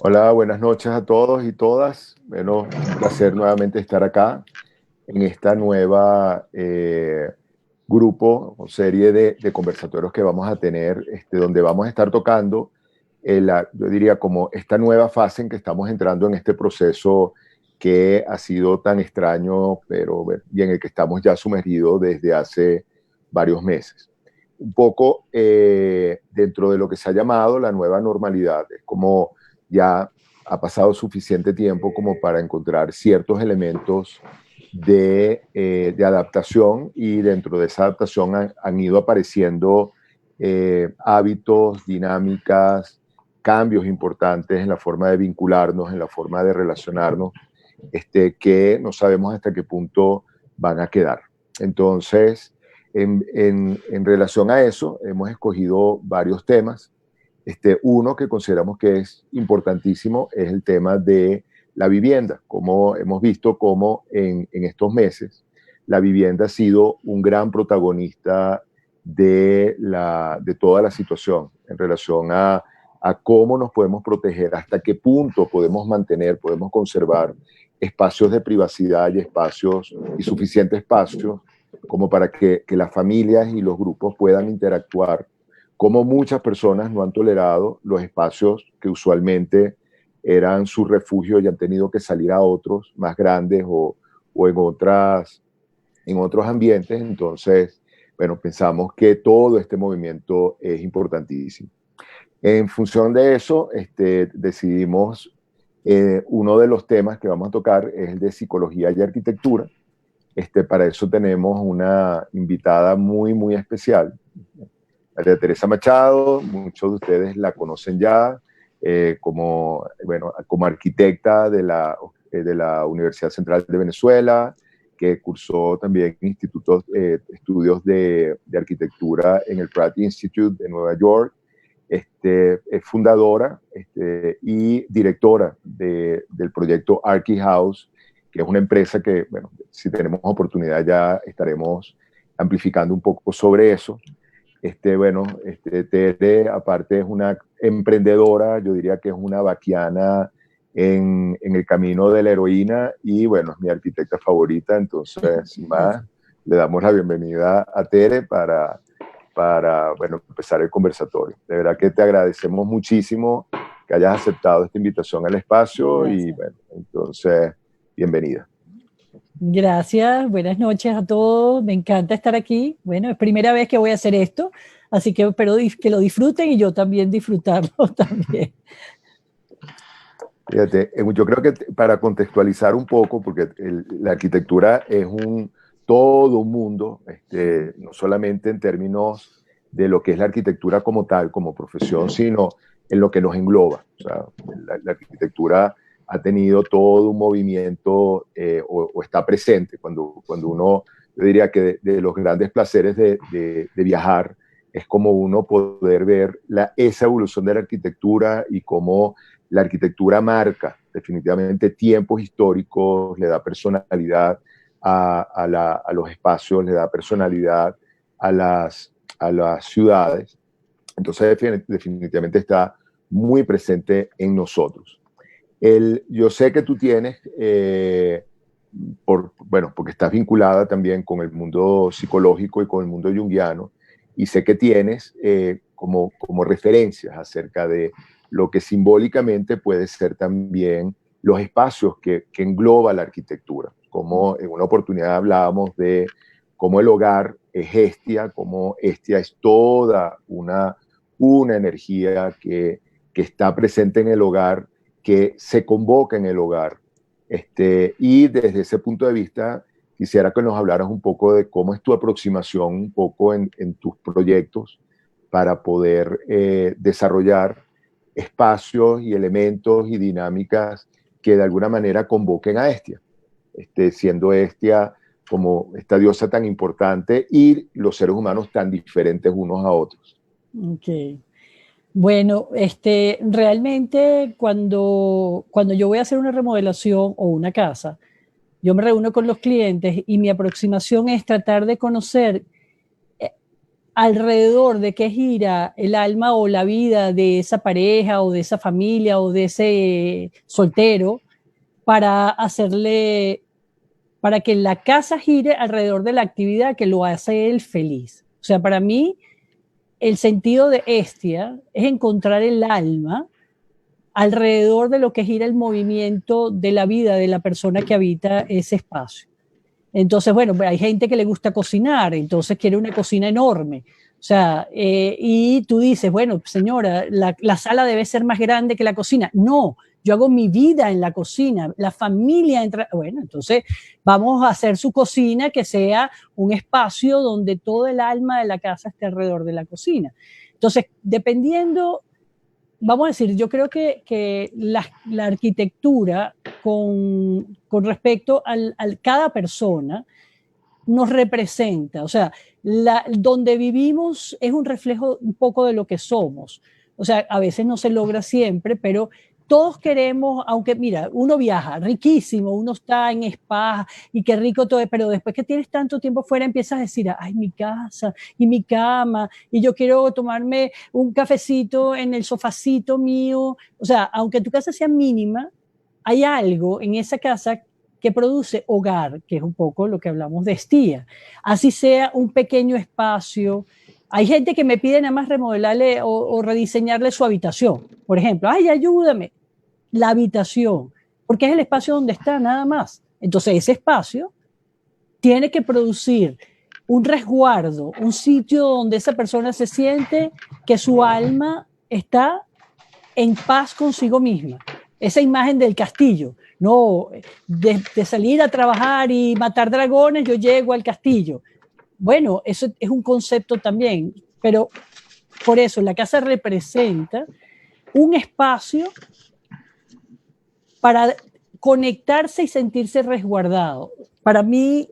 Hola, buenas noches a todos y todas. Bueno, un placer nuevamente estar acá en esta nueva grupo o serie de conversatorios que vamos a tener, donde vamos a estar tocando, yo diría como esta nueva fase en que estamos entrando en este proceso que ha sido tan extraño, pero bueno, y en el que estamos ya sumergidos desde hace varios meses. Un poco dentro de lo que se ha llamado la nueva normalidad. Es como ya ha pasado suficiente tiempo como para encontrar ciertos elementos de adaptación, y dentro de esa adaptación han ido apareciendo hábitos, dinámicas, cambios importantes en la forma de vincularnos, en la forma de relacionarnos, que no sabemos hasta qué punto van a quedar. Entonces, en relación a eso, hemos escogido varios temas. Uno que consideramos que es importantísimo es el tema de la vivienda. Como hemos visto como en estos meses la vivienda ha sido un gran protagonista de toda la situación en relación a cómo nos podemos proteger, hasta qué punto podemos mantener, podemos conservar espacios de privacidad y espacios y suficiente espacio como para que las familias y los grupos puedan interactuar. Como muchas personas no han tolerado los espacios que usualmente eran su refugio y han tenido que salir a otros más grandes o en otros ambientes. Entonces, bueno, pensamos que todo este movimiento es importantísimo. En función de eso, decidimos, uno de los temas que vamos a tocar es el de psicología y arquitectura. Para eso tenemos una invitada muy, muy especial, María Teresa Machado. Muchos de ustedes la conocen ya como arquitecta de la Universidad Central de Venezuela, que cursó también estudios de arquitectura en el Pratt Institute de Nueva York. Es fundadora y directora del proyecto Archi House, que es una empresa que, bueno, si tenemos oportunidad ya estaremos amplificando un poco sobre eso. Tere, aparte, es una emprendedora. Yo diría que es una vaquiana en el camino de la heroína, y bueno, es mi arquitecta favorita. Entonces, sin más, le damos la bienvenida a Tere para bueno, empezar el conversatorio. De verdad que te agradecemos muchísimo que hayas aceptado esta invitación al espacio, y Gracias. bueno, entonces, bienvenida. Gracias, buenas noches a todos. Me encanta estar aquí. Bueno, es primera vez que voy a hacer esto, así que espero que lo disfruten y yo también disfrutarlo también. Fíjate, yo creo que para contextualizar un poco, porque la arquitectura es todo un mundo, no solamente en términos de lo que es la arquitectura como tal, como profesión, sino en lo que nos engloba. O sea, la arquitectura ha tenido todo un movimiento, o está presente cuando uno, yo diría que de los grandes placeres de viajar, es como uno poder ver esa evolución de la arquitectura y cómo la arquitectura marca definitivamente tiempos históricos, le da personalidad a los espacios, le da personalidad a las ciudades. Entonces, definitivamente está muy presente en nosotros. Yo sé que tú tienes, bueno, porque estás vinculada también con el mundo psicológico y con el mundo junguiano, y sé que tienes como referencias acerca de lo que simbólicamente puede ser también los espacios que engloba la arquitectura. Como en una oportunidad hablábamos de cómo el hogar es Hestia, cómo Hestia es toda una energía que está presente en el hogar, que se convoca en el hogar. Y desde ese punto de vista, quisiera que nos hablaras un poco de cómo es tu aproximación un poco en tus proyectos para poder desarrollar espacios y elementos y dinámicas que de alguna manera convoquen a Hestia, siendo Hestia como esta diosa tan importante y los seres humanos tan diferentes unos a otros. Ok. Bueno, realmente cuando yo voy a hacer una remodelación o una casa, yo me reúno con los clientes y mi aproximación es tratar de conocer alrededor de qué gira el alma o la vida de esa pareja o de esa familia o de ese soltero para hacerle, para que la casa gire alrededor de la actividad que lo hace él feliz. O sea, para mí el sentido de Hestia es encontrar el alma alrededor de lo que gira el movimiento de la vida de la persona que habita ese espacio. Entonces, bueno, hay gente que le gusta cocinar, entonces quiere una cocina enorme. O sea, y tú dices, bueno, señora, la sala debe ser más grande que la cocina. No, yo hago mi vida en la cocina, la familia entra. Bueno, entonces vamos a hacer su cocina que sea un espacio donde todo el alma de la casa esté alrededor de la cocina. Entonces, dependiendo, vamos a decir, yo creo que la arquitectura con respecto al cada persona nos representa, o sea, donde vivimos es un reflejo un poco de lo que somos. O sea, a veces no se logra siempre, pero todos queremos, aunque mira, uno viaja riquísimo, uno está en spa y qué rico todo, pero después que tienes tanto tiempo fuera empiezas a decir, ay, mi casa y mi cama, y yo quiero tomarme un cafecito en el sofacito mío. O sea, aunque tu casa sea mínima, hay algo en esa casa que produce hogar, que es un poco lo que hablamos de Estía. Así sea un pequeño espacio. Hay gente que me pide nada más remodelarle o rediseñarle su habitación. Por ejemplo, ay, ayúdame. La habitación, porque es el espacio donde está, nada más. Entonces, ese espacio tiene que producir un resguardo, un sitio donde esa persona se siente que su alma está en paz consigo misma. Esa imagen del castillo, no, de salir a trabajar y matar dragones, yo llego al castillo. Bueno, eso es un concepto también, pero por eso la casa representa un espacio para conectarse y sentirse resguardado. Para mí,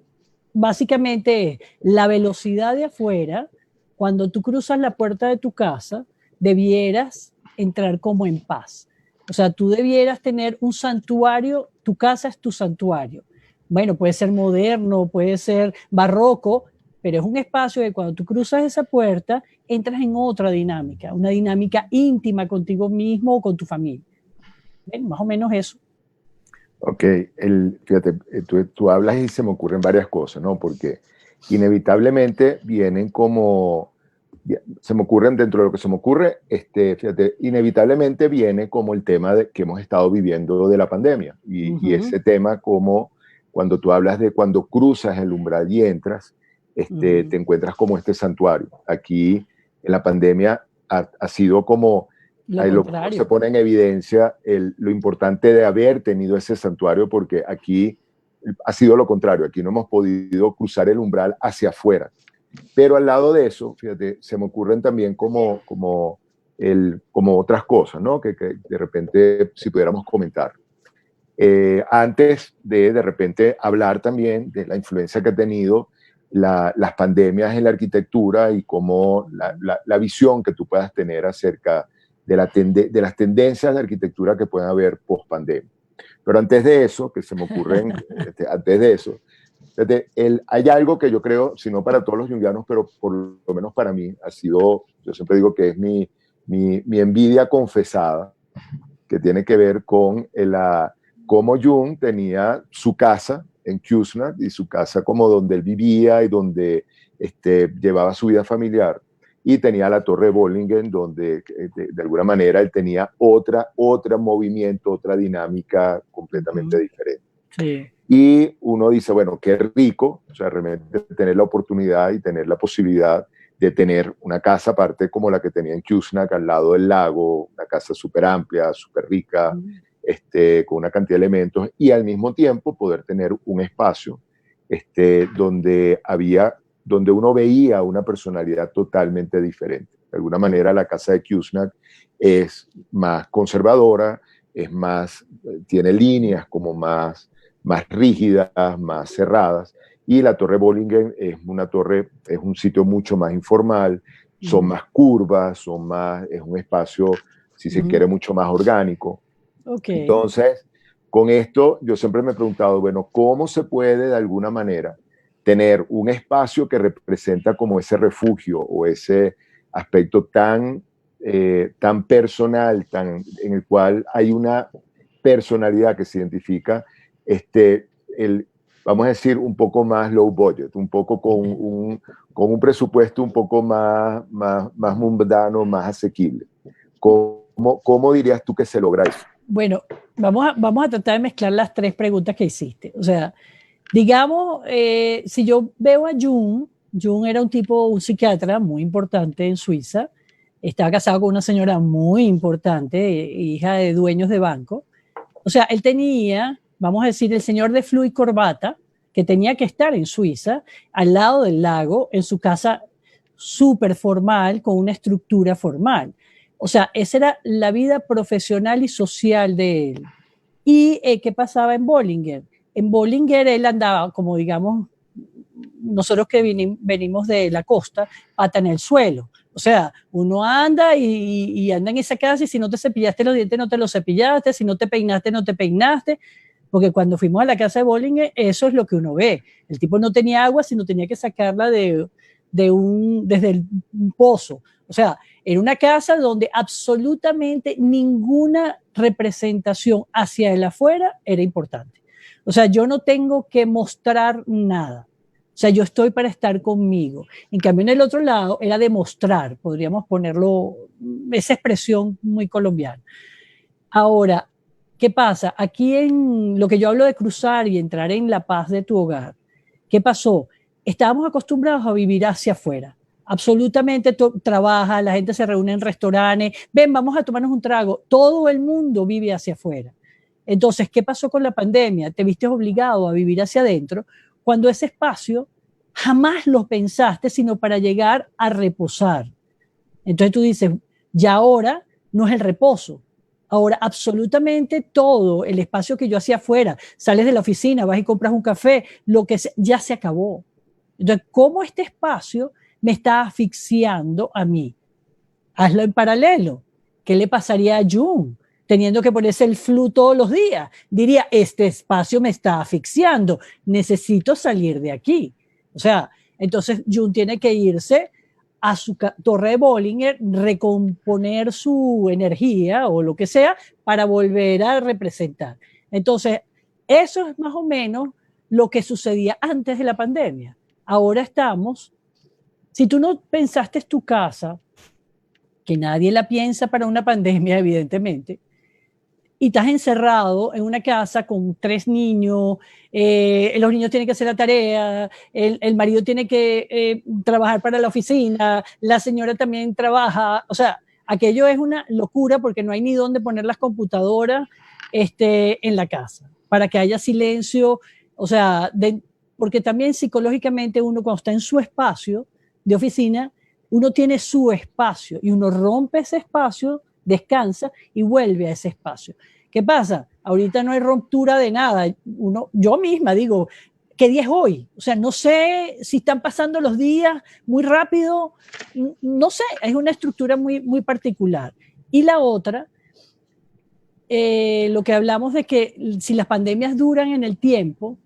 básicamente, la velocidad de afuera, cuando tú cruzas la puerta de tu casa, debieras entrar como en paz. O sea, tú debieras tener un santuario, tu casa es tu santuario. Bueno, puede ser moderno, puede ser barroco, pero es un espacio que cuando tú cruzas esa puerta, entras en otra dinámica, una dinámica íntima contigo mismo o con tu familia. Bien, más o menos eso. Ok, fíjate, tú hablas y se me ocurren varias cosas, ¿no? Porque inevitablemente vienen como, se me ocurren dentro de lo que se me ocurre, fíjate, inevitablemente viene como el tema que hemos estado viviendo de la pandemia y ese tema como cuando tú hablas de cuando cruzas el umbral y entras, te encuentras como este santuario. Aquí en la pandemia ha sido como lo que se pone en evidencia lo importante de haber tenido ese santuario, porque aquí ha sido lo contrario, aquí no hemos podido cruzar el umbral hacia afuera. Pero al lado de eso, fíjate, se me ocurren también como otras cosas, ¿no? Que de repente si pudiéramos comentar. Antes de repente hablar también de la influencia que ha tenido las pandemias en la arquitectura y cómo la visión que tú puedas tener acerca de las tendencias de arquitectura que pueden haber post pandemia. Pero antes de eso, que se me ocurren, antes de eso, hay algo que yo creo, si no para todos los jungianos, pero por lo menos para mí, ha sido, yo siempre digo que es mi envidia confesada, que tiene que ver con cómo Jung tenía su casa en Küsnacht y su casa como donde él vivía y donde llevaba su vida familiar. Y tenía la Torre Bollingen, donde de alguna manera él tenía otro movimiento, otra dinámica completamente diferente. Sí. Y uno dice, bueno, qué rico, o sea, realmente tener la oportunidad y tener la posibilidad de tener una casa aparte como la que tenía en Küsnacht, al lado del lago, una casa súper amplia, súper rica, con una cantidad de elementos, y al mismo tiempo poder tener un espacio donde uno veía una personalidad totalmente diferente. De alguna manera la casa de Küsnacht es más conservadora, tiene líneas como más rígidas, más cerradas, y la Torre Bollingen es un sitio mucho más informal, son más curvas, es un espacio, si se quiere, mucho más orgánico. Okay. Entonces, con esto yo siempre me he preguntado, bueno, ¿cómo se puede de alguna manera tener un espacio que representa como ese refugio o ese aspecto tan personal, en el cual hay una personalidad que se identifica, el, vamos a decir, un poco más low budget, un poco con un presupuesto un poco más mundano, más asequible. ¿Cómo dirías tú que se logra eso? Bueno, vamos a tratar de mezclar las tres preguntas que hiciste. O sea, digamos, si yo veo a Jung era un psiquiatra muy importante en Suiza, estaba casado con una señora muy importante, hija de dueños de banco. O sea, él tenía, vamos a decir, el señor de flu y corbata, que tenía que estar en Suiza, al lado del lago, en su casa súper formal, con una estructura formal. O sea, esa era la vida profesional y social de él. ¿Y qué pasaba en Bollinger? En Bollinger él andaba, como digamos, nosotros que venimos de la costa, pata en el suelo. O sea, uno anda y anda en esa casa y si no te cepillaste los dientes, no te los cepillaste, si no te peinaste, no te peinaste, porque cuando fuimos a la casa de Bollinger, eso es lo que uno ve. El tipo no tenía agua, sino tenía que sacarla desde el pozo. O sea, era una casa donde absolutamente ninguna representación hacia el afuera era importante. O sea, yo no tengo que mostrar nada. O sea, yo estoy para estar conmigo. En cambio, en el otro lado era demostrar, podríamos ponerlo, esa expresión muy colombiana. Ahora, ¿qué pasa? Aquí en lo que yo hablo de cruzar y entrar en la paz de tu hogar, ¿qué pasó? Estábamos acostumbrados a vivir hacia afuera. Absolutamente trabaja, la gente se reúne en restaurantes, ven, vamos a tomarnos un trago. Todo el mundo vive hacia afuera. Entonces, ¿qué pasó con la pandemia? Te viste obligado a vivir hacia adentro cuando ese espacio jamás lo pensaste sino para llegar a reposar. Entonces tú dices, ya ahora no es el reposo. Ahora, absolutamente todo el espacio que yo hacía afuera, sales de la oficina, vas y compras un café, lo que sea, ya se acabó. Entonces, ¿cómo este espacio me está asfixiando a mí? Hazlo en paralelo. ¿Qué le pasaría a Jung? Teniendo que ponerse el flu todos los días. Diría, este espacio me está asfixiando, necesito salir de aquí. O sea, entonces Jung tiene que irse a su torre de Bollinger, recomponer su energía o lo que sea para volver a representar. Entonces, eso es más o menos lo que sucedía antes de la pandemia. Ahora estamos, si tú no pensaste tu casa, que nadie la piensa para una pandemia, evidentemente, y estás encerrado en una casa con 3 niños, los niños tienen que hacer la tarea, el marido tiene que trabajar para la oficina, la señora también trabaja, o sea, aquello es una locura porque no hay ni dónde poner las computadoras en la casa, para que haya silencio, o sea, porque también psicológicamente uno cuando está en su espacio de oficina, uno tiene su espacio y uno rompe ese espacio, descansa y vuelve a ese espacio. ¿Qué pasa? Ahorita no hay ruptura de nada. Yo misma digo, ¿qué día es hoy? O sea, no sé si están pasando los días muy rápido, no sé, es una estructura muy, muy particular. Y la otra, lo que hablamos de que si las pandemias duran en el tiempo,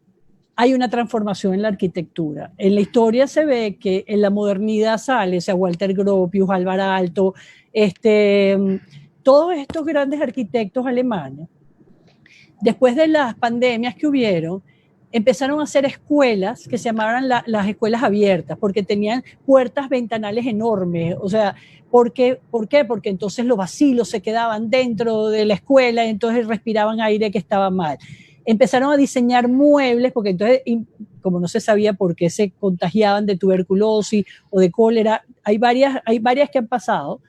hay una transformación en la arquitectura. En la historia se ve que en la modernidad sale, o sea, Walter Gropius, Alvar Aalto, todos estos grandes arquitectos alemanes, después de las pandemias que hubieron, empezaron a hacer escuelas que se llamaban las escuelas abiertas, porque tenían puertas ventanales enormes. O sea, ¿por qué? Porque entonces los vacilos se quedaban dentro de la escuela y entonces respiraban aire que estaba mal. Empezaron a diseñar muebles, porque entonces, como no se sabía por qué se contagiaban de tuberculosis o de cólera, hay varias que han pasado.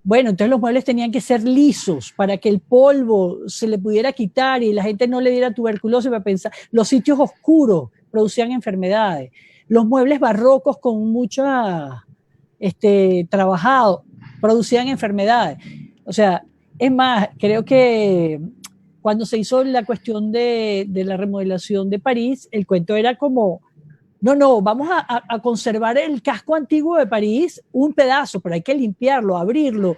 Bueno, entonces los muebles tenían que ser lisos para que el polvo se le pudiera quitar y la gente no le diera tuberculosis para pensar. Los sitios oscuros producían enfermedades. Los muebles barrocos con mucha trabajado producían enfermedades. O sea, es más, creo que cuando se hizo la cuestión de la remodelación de París, el cuento era como, no, vamos a conservar el casco antiguo de París, un pedazo, pero hay que limpiarlo, abrirlo,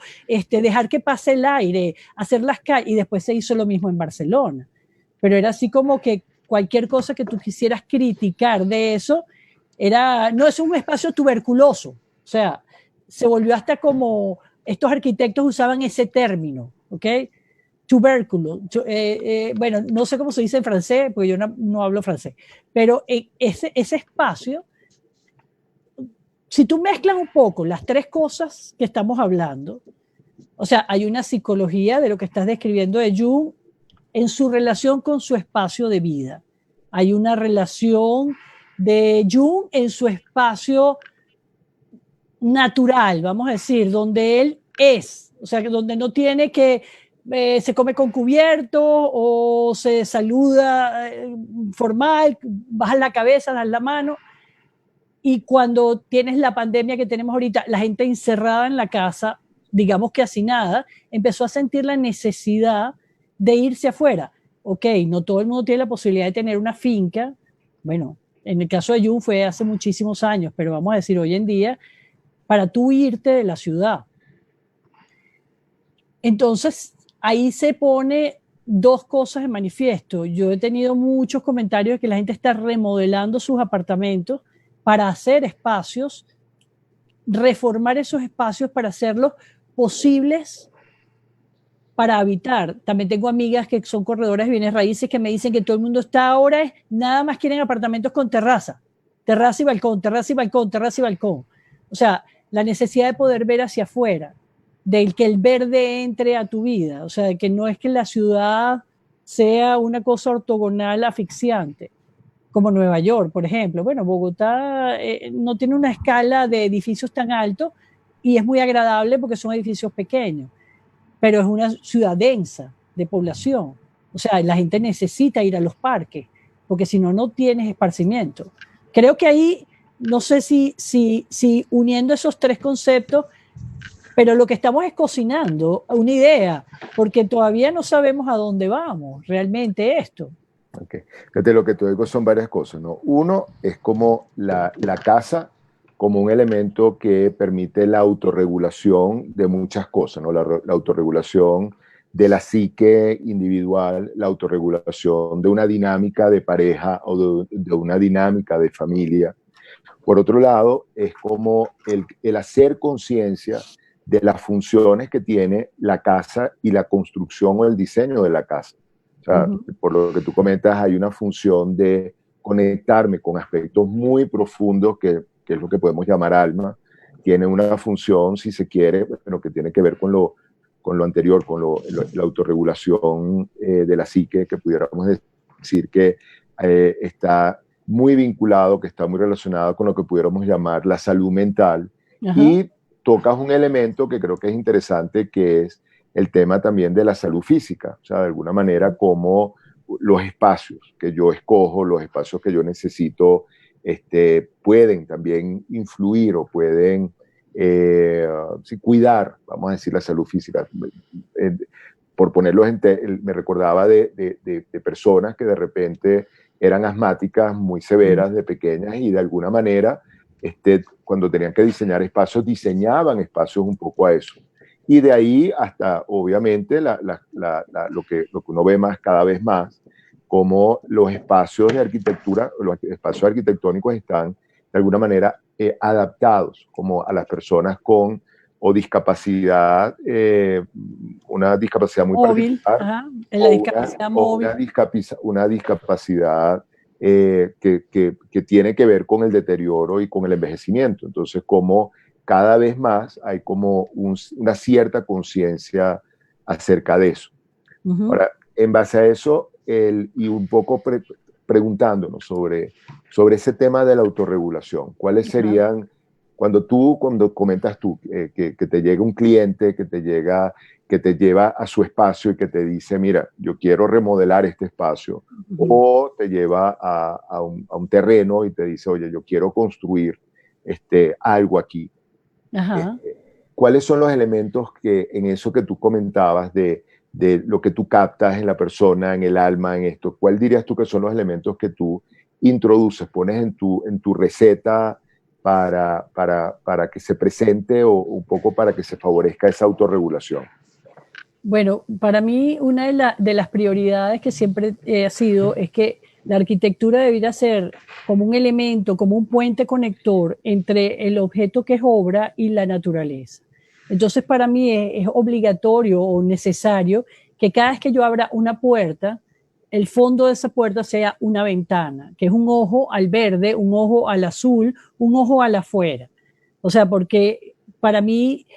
dejar que pase el aire, hacer las calles, y después se hizo lo mismo en Barcelona. Pero era así como que cualquier cosa que tú quisieras criticar de eso, no es un espacio tuberculoso. O sea, se volvió hasta como, estos arquitectos usaban ese término, ¿ok? Tubérculo. Bueno, no sé cómo se dice en francés, porque yo no hablo francés, pero ese espacio, si tú mezclas un poco las tres cosas que estamos hablando, o sea, hay una psicología de lo que estás describiendo de Jung en su relación con su espacio de vida. Hay una relación de Jung en su espacio natural, vamos a decir, donde él es, o sea, donde no tiene que se come con cubierto o se saluda formal, bajas la cabeza, das la mano. Y cuando tienes la pandemia que tenemos ahorita, la gente encerrada en la casa, digamos que así nada, empezó a sentir la necesidad de irse afuera. Ok, no todo el mundo tiene la posibilidad de tener una finca. Bueno, en el caso de Jung fue hace muchísimos años, pero vamos a decir hoy en día, para tú irte de la ciudad. Entonces, ahí se pone dos cosas en manifiesto. Yo he tenido muchos comentarios de que la gente está remodelando sus apartamentos para hacer espacios, reformar esos espacios para hacerlos posibles para habitar. También tengo amigas que son corredoras de bienes raíces que me dicen que todo el mundo está ahora, nada más quieren apartamentos con terraza, terraza y balcón, terraza y balcón, terraza y balcón. O sea, la necesidad de poder ver hacia afuera, del que el verde entre a tu vida, o sea, de que no es que la ciudad sea una cosa ortogonal asfixiante, como Nueva York, por ejemplo. Bueno, Bogotá no tiene una escala de edificios tan alto y es muy agradable porque son edificios pequeños, pero es una ciudad densa de población. O sea, la gente necesita ir a los parques, porque si no, no tienes esparcimiento. Creo que ahí, no sé si uniendo esos tres conceptos, pero lo que estamos es cocinando una idea, porque todavía no sabemos a dónde vamos realmente esto. Okay. Fíjate, lo que te digo son varias cosas, ¿no? Uno es como la casa como un elemento que permite la autorregulación de muchas cosas, ¿no? La autorregulación de la psique individual, la autorregulación de una dinámica de pareja o de una dinámica de familia. Por otro lado, es como el hacer conciencia de las funciones que tiene la casa y la construcción o el diseño de la casa. O sea, por lo que tú comentas, hay una función de conectarme con aspectos muy profundos que es lo que podemos llamar alma. Tiene una función, si se quiere, pero que tiene que ver con lo anterior, con la autorregulación de la psique, que pudiéramos decir que está muy vinculado, que está muy relacionado con lo que pudiéramos llamar la salud mental. Ajá. Y tocas un elemento que creo que es interesante, que es el tema también de la salud física, o sea, de alguna manera como los espacios que yo escojo, los espacios que yo necesito, pueden también influir o pueden cuidar, vamos a decir, la salud física. Por ponerlo me recordaba de personas que de repente eran asmáticas muy severas de pequeñas y de alguna manera, cuando tenían que diseñar espacios, diseñaban espacios un poco a eso. Y de ahí hasta, obviamente, lo que uno ve más, cada vez más, como los espacios de arquitectura, los espacios arquitectónicos están de alguna manera adaptados como a las personas con o discapacidad, una discapacidad muy móvil, particular, la discapacidad móvil. Una discapacidad que tiene que ver con el deterioro y con el envejecimiento. Entonces, como cada vez más hay como una cierta conciencia acerca de eso. Ahora, en base a eso, y un poco preguntándonos sobre ese tema de la autorregulación, ¿cuáles serían, cuando comentas tú, que te llega un cliente, que te lleva a su espacio y que te dice, mira, yo quiero remodelar este espacio, o te lleva a un terreno y te dice, oye, yo quiero construir algo aquí? ¿Cuáles son los elementos que en eso que tú comentabas de lo que tú captas en la persona, en el alma, en esto? ¿Cuál dirías tú que son los elementos que tú introduces, pones en tu receta para que se presente o un poco para que se favorezca esa autorregulación? Bueno, para mí una de las prioridades que siempre ha sido es que La arquitectura debería ser como un elemento, como un puente conector entre el objeto que es obra y la naturaleza. Entonces, para mí es obligatorio o necesario que cada vez que yo abra una puerta, el fondo de esa puerta sea una ventana, que es un ojo al verde, un ojo al azul, un ojo al afuera. O sea, porque para mí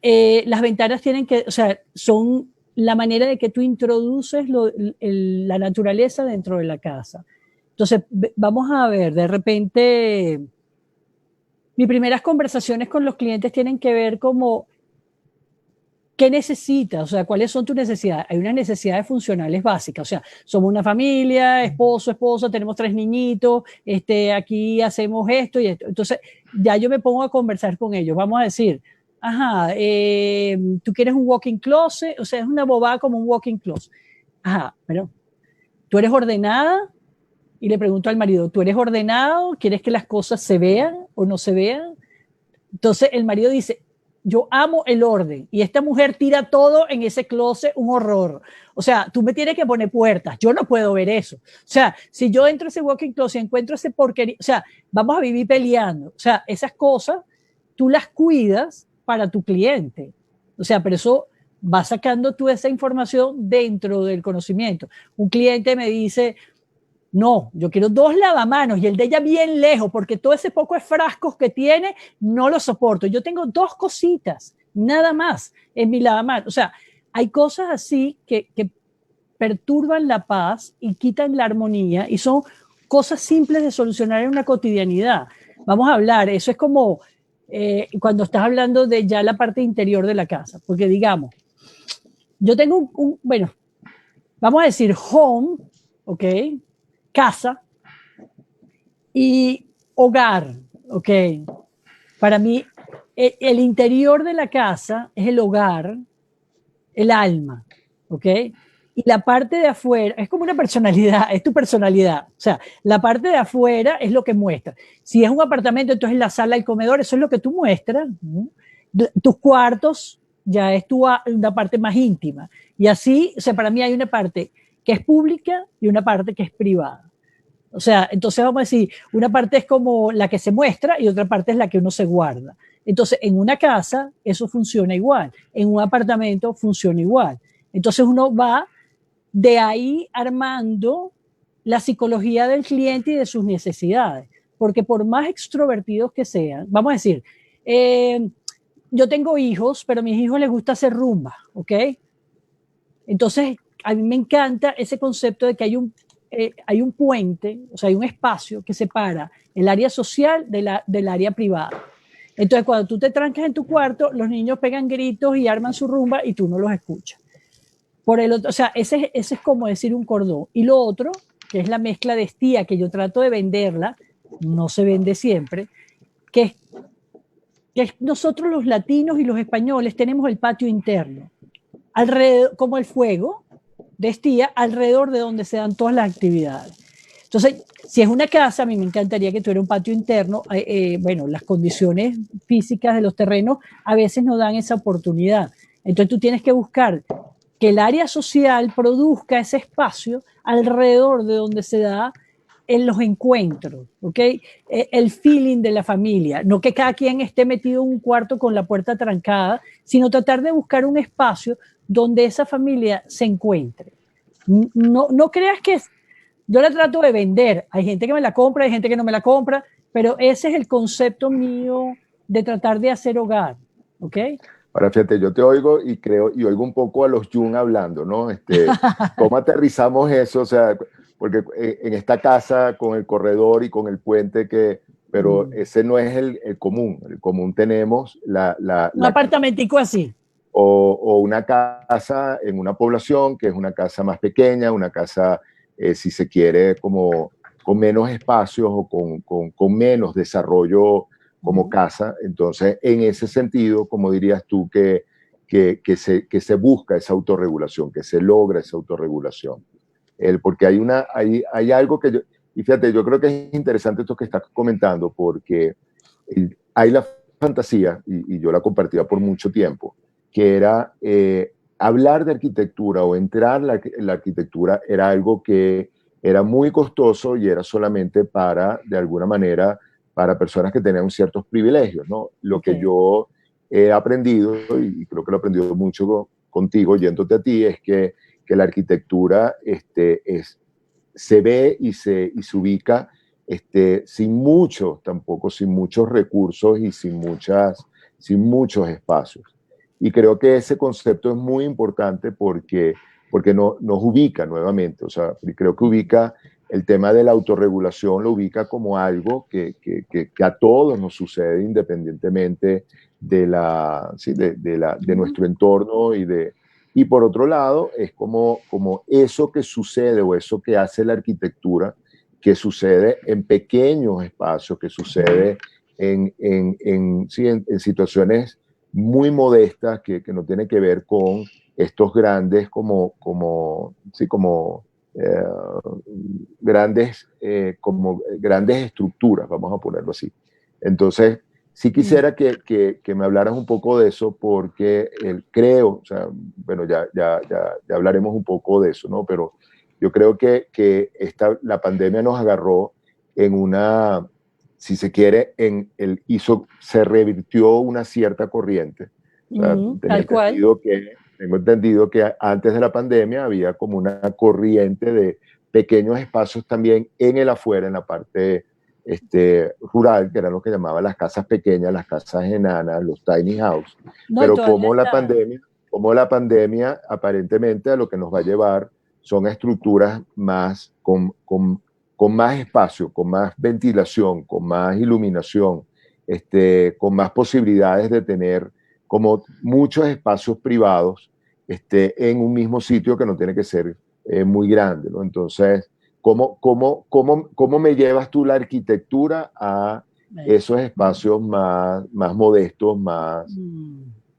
las ventanas tienen que, o sea, son la manera de que tú introduces la naturaleza dentro de la casa. Entonces, vamos a ver, de repente, mis primeras conversaciones con los clientes tienen que ver como, ¿qué necesitas? O sea, ¿cuáles son tus necesidades? Hay unas necesidades funcionales básicas, o sea, somos una familia, esposo, esposa, tenemos 3 niñitos, aquí hacemos esto y esto. Entonces, ya yo me pongo a conversar con ellos. Vamos a decir, ajá, tú quieres un walk-in closet, o sea, es una bobada como un walk-in closet. Ajá, pero tú eres ordenada y le pregunto al marido, ¿tú eres ordenado? ¿Quieres que las cosas se vean o no se vean? Entonces el marido dice, yo amo el orden y esta mujer tira todo en ese closet, un horror. O sea, tú me tienes que poner puertas, yo no puedo ver eso. O sea, si yo entro a ese walking closet y encuentro ese porquería, o sea, vamos a vivir peleando. O sea, esas cosas tú las cuidas para tu cliente. O sea, pero eso va sacando tú esa información dentro del conocimiento. Un cliente me dice, no, yo quiero 2 lavamanos y el de ella bien lejos, porque todo ese poco de frascos que tiene no lo soporto. Yo tengo 2 cositas, nada más, en mi lavamanos. O sea, hay cosas así que perturban la paz y quitan la armonía y son cosas simples de solucionar en una cotidianidad. Vamos a hablar, eso es como cuando estás hablando de ya la parte interior de la casa, porque digamos, yo tengo bueno, vamos a decir home, ¿ok? Casa y hogar, ¿ok? Para mí, el interior de la casa es el hogar, el alma, ¿ok? Y la parte de afuera es como una personalidad, es tu personalidad. O sea, la parte de afuera es lo que muestra. Si es un apartamento, entonces la sala, el comedor, eso es lo que tú muestras. ¿No? Tus cuartos ya es una parte más íntima. Y así, o sea, para mí hay una parte que es pública y una parte que es privada. O sea, entonces vamos a decir, una parte es como la que se muestra y otra parte es la que uno se guarda. Entonces, en una casa eso funciona igual, en un apartamento funciona igual. Entonces uno va de ahí armando la psicología del cliente y de sus necesidades. Porque por más extrovertidos que sean, vamos a decir, yo tengo hijos, pero a mis hijos les gusta hacer rumba, ¿ok? Entonces, a mí me encanta ese concepto de que hay un puente, o sea, hay un espacio que separa el área social del área privada. Entonces, cuando tú te trancas en tu cuarto, los niños pegan gritos y arman su rumba y tú no los escuchas. Por el otro, o sea, ese es como decir un cordón. Y lo otro, que es la mezcla de estía, que yo trato de venderla, no se vende siempre, que nosotros los latinos y los españoles tenemos el patio interno, alrededor, como el fuego de estía, alrededor de donde se dan todas las actividades. Entonces, si es una casa, a mí me encantaría que tuviera un patio interno. Bueno, las condiciones físicas de los terrenos a veces no dan esa oportunidad. Entonces tú tienes que buscar que el área social produzca ese espacio alrededor de donde se da en los encuentros, ¿ok? El feeling de la familia, no que cada quien esté metido en un cuarto con la puerta trancada, sino tratar de buscar un espacio donde esa familia se encuentre. No creas que yo la trato de vender, hay gente que me la compra, hay gente que no me la compra, pero ese es el concepto mío de tratar de hacer hogar, ¿ok? Ahora, fíjate, yo te oigo y creo, y oigo un poco a los Jung hablando, ¿no? ¿Cómo aterrizamos eso? O sea, porque en esta casa con el corredor y con el puente pero ese no es el común. El común tenemos un apartamentico así. O una casa en una población que es una casa más pequeña, una casa, si se quiere, como con menos espacios o con menos desarrollo como casa. Entonces, en ese sentido, como dirías tú, que se busca esa autorregulación, que se logra esa autorregulación. Porque hay algo que yo, y fíjate, yo creo que es interesante esto que estás comentando, porque hay la fantasía, y yo la compartía por mucho tiempo, que era hablar de arquitectura o entrar en la arquitectura era algo que era muy costoso y era solamente para, de alguna manera, para personas que tenían ciertos privilegios, ¿no? Lo que yo he aprendido, y creo que lo he aprendido mucho contigo, yéndote a ti, es que la arquitectura se ve y se ubica sin muchos, tampoco sin muchos recursos y sin muchos espacios. Y creo que ese concepto es muy importante porque nos ubica nuevamente, o sea, creo que ubica el tema de la autorregulación, lo ubica como algo que a todos nos sucede independientemente de nuestro entorno y por otro lado, es como eso que sucede o eso que hace la arquitectura, que sucede en pequeños espacios, que sucede en situaciones muy modestas que no tienen que ver con estos grandes eh, como grandes estructuras, vamos a ponerlo así. Entonces, sí quisiera que me hablaras un poco de eso porque creo, o sea, bueno, ya hablaremos un poco de eso, ¿no? Pero yo creo que la pandemia nos agarró en una, si se quiere, se revirtió una cierta corriente. O sea, Tal cual. tengo entendido que antes de la pandemia había como una corriente de pequeños espacios también en el afuera, en la parte rural, que eran lo que llamaban las casas pequeñas, las casas enanas, los tiny house. No, y Pero todavía está. como la pandemia aparentemente a lo que nos va a llevar son estructuras con más espacio, con más ventilación, con más iluminación, con más posibilidades de tener como muchos espacios privados en un mismo sitio que no tiene que ser muy grande, ¿no? Entonces, ¿cómo me llevas tú la arquitectura a esos espacios más modestos, más...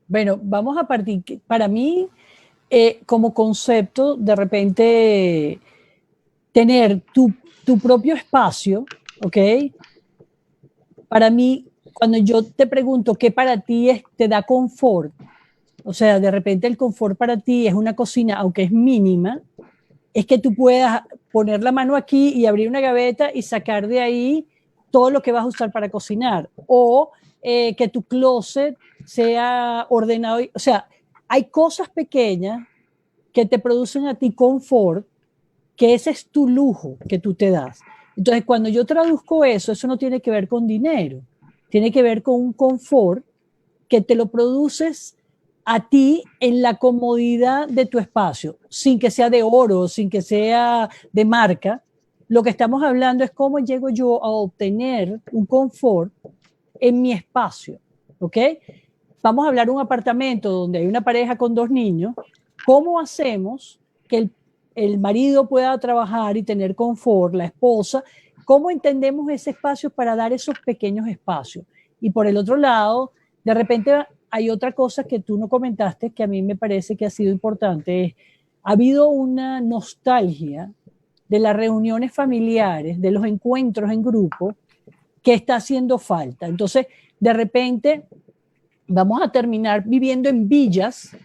Bueno, vamos a partir, para mí, como concepto, de repente, tener tu propio espacio, ¿ok? Para mí, cuando yo te pregunto qué para ti te da confort, o sea, de repente el confort para ti es una cocina, aunque es mínima, es que tú puedas poner la mano aquí y abrir una gaveta y sacar de ahí todo lo que vas a usar para cocinar. O que tu closet sea ordenado. O sea, hay cosas pequeñas que te producen a ti confort, que ese es tu lujo que tú te das. Entonces, cuando yo traduzco eso, eso no tiene que ver con dinero, tiene que ver con un confort que te lo produces a ti en la comodidad de tu espacio, sin que sea de oro, sin que sea de marca. Lo que estamos hablando es cómo llego yo a obtener un confort en mi espacio, ¿ok? Vamos a hablar de un apartamento donde hay una pareja con 2 niños. ¿Cómo hacemos que el marido pueda trabajar y tener confort, la esposa? ¿Cómo entendemos ese espacio para dar esos pequeños espacios? Y por el otro lado, de repente hay otra cosa que tú no comentaste que a mí me parece que ha sido importante. Ha habido una nostalgia de las reuniones familiares, de los encuentros en grupo, que está haciendo falta. Entonces, de repente, vamos a terminar viviendo en villas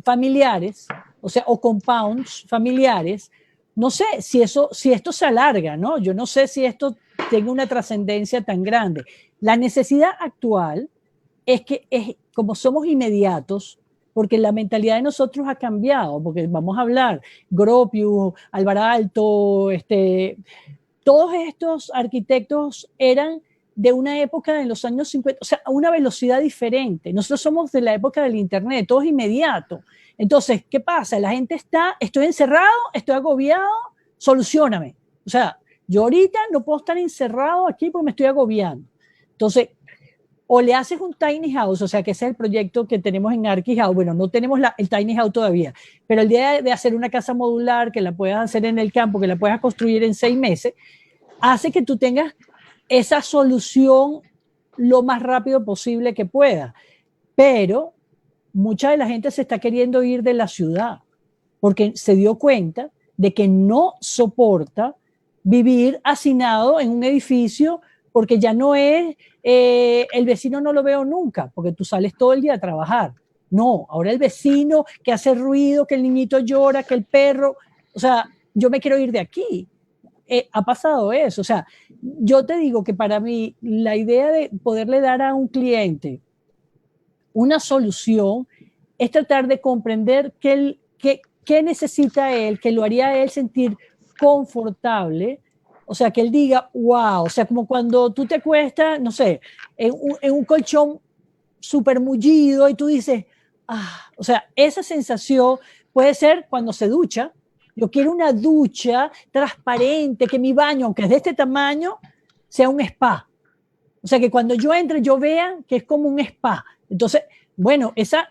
familiares, o sea, o compounds familiares. No sé si esto se alarga, ¿no? Yo no sé si esto tenga una trascendencia tan grande. La necesidad actual es que como somos inmediatos, porque la mentalidad de nosotros ha cambiado, porque vamos a hablar, Gropius, Álvaro Aalto, todos estos arquitectos eran de una época de los años 50, o sea, a una velocidad diferente. Nosotros somos de la época del Internet, todo es inmediato. Entonces, ¿qué pasa? La gente estoy encerrado, estoy agobiado, solucioname. O sea, yo ahorita no puedo estar encerrado aquí porque me estoy agobiando. Entonces, o le haces un tiny house, o sea, que ese es el proyecto que tenemos en ArchiHouse. Bueno, no tenemos el tiny house todavía, pero el día de hacer una casa modular, que la puedas hacer en el campo, que la puedas construir en 6 meses, hace que tú tengas esa solución lo más rápido posible que pueda. Pero mucha de la gente se está queriendo ir de la ciudad porque se dio cuenta de que no soporta vivir hacinado en un edificio porque ya no es el vecino no lo veo nunca, porque tú sales todo el día a trabajar. No, ahora el vecino que hace ruido, que el niñito llora, que el perro, o sea, yo me quiero ir de aquí. ha pasado eso. O sea, yo te digo que para mí la idea de poderle dar a un cliente una solución es tratar de comprender qué necesita él, que lo haría a él sentir confortable. O sea, que él diga, wow, o sea, como cuando tú te acuestas, no sé, en un colchón súper mullido y tú dices, ah, o sea, esa sensación puede ser cuando se ducha. Yo quiero una ducha transparente, que mi baño, aunque es de este tamaño, sea un spa. O sea, que cuando yo entre, yo vea que es como un spa. Entonces, bueno, esa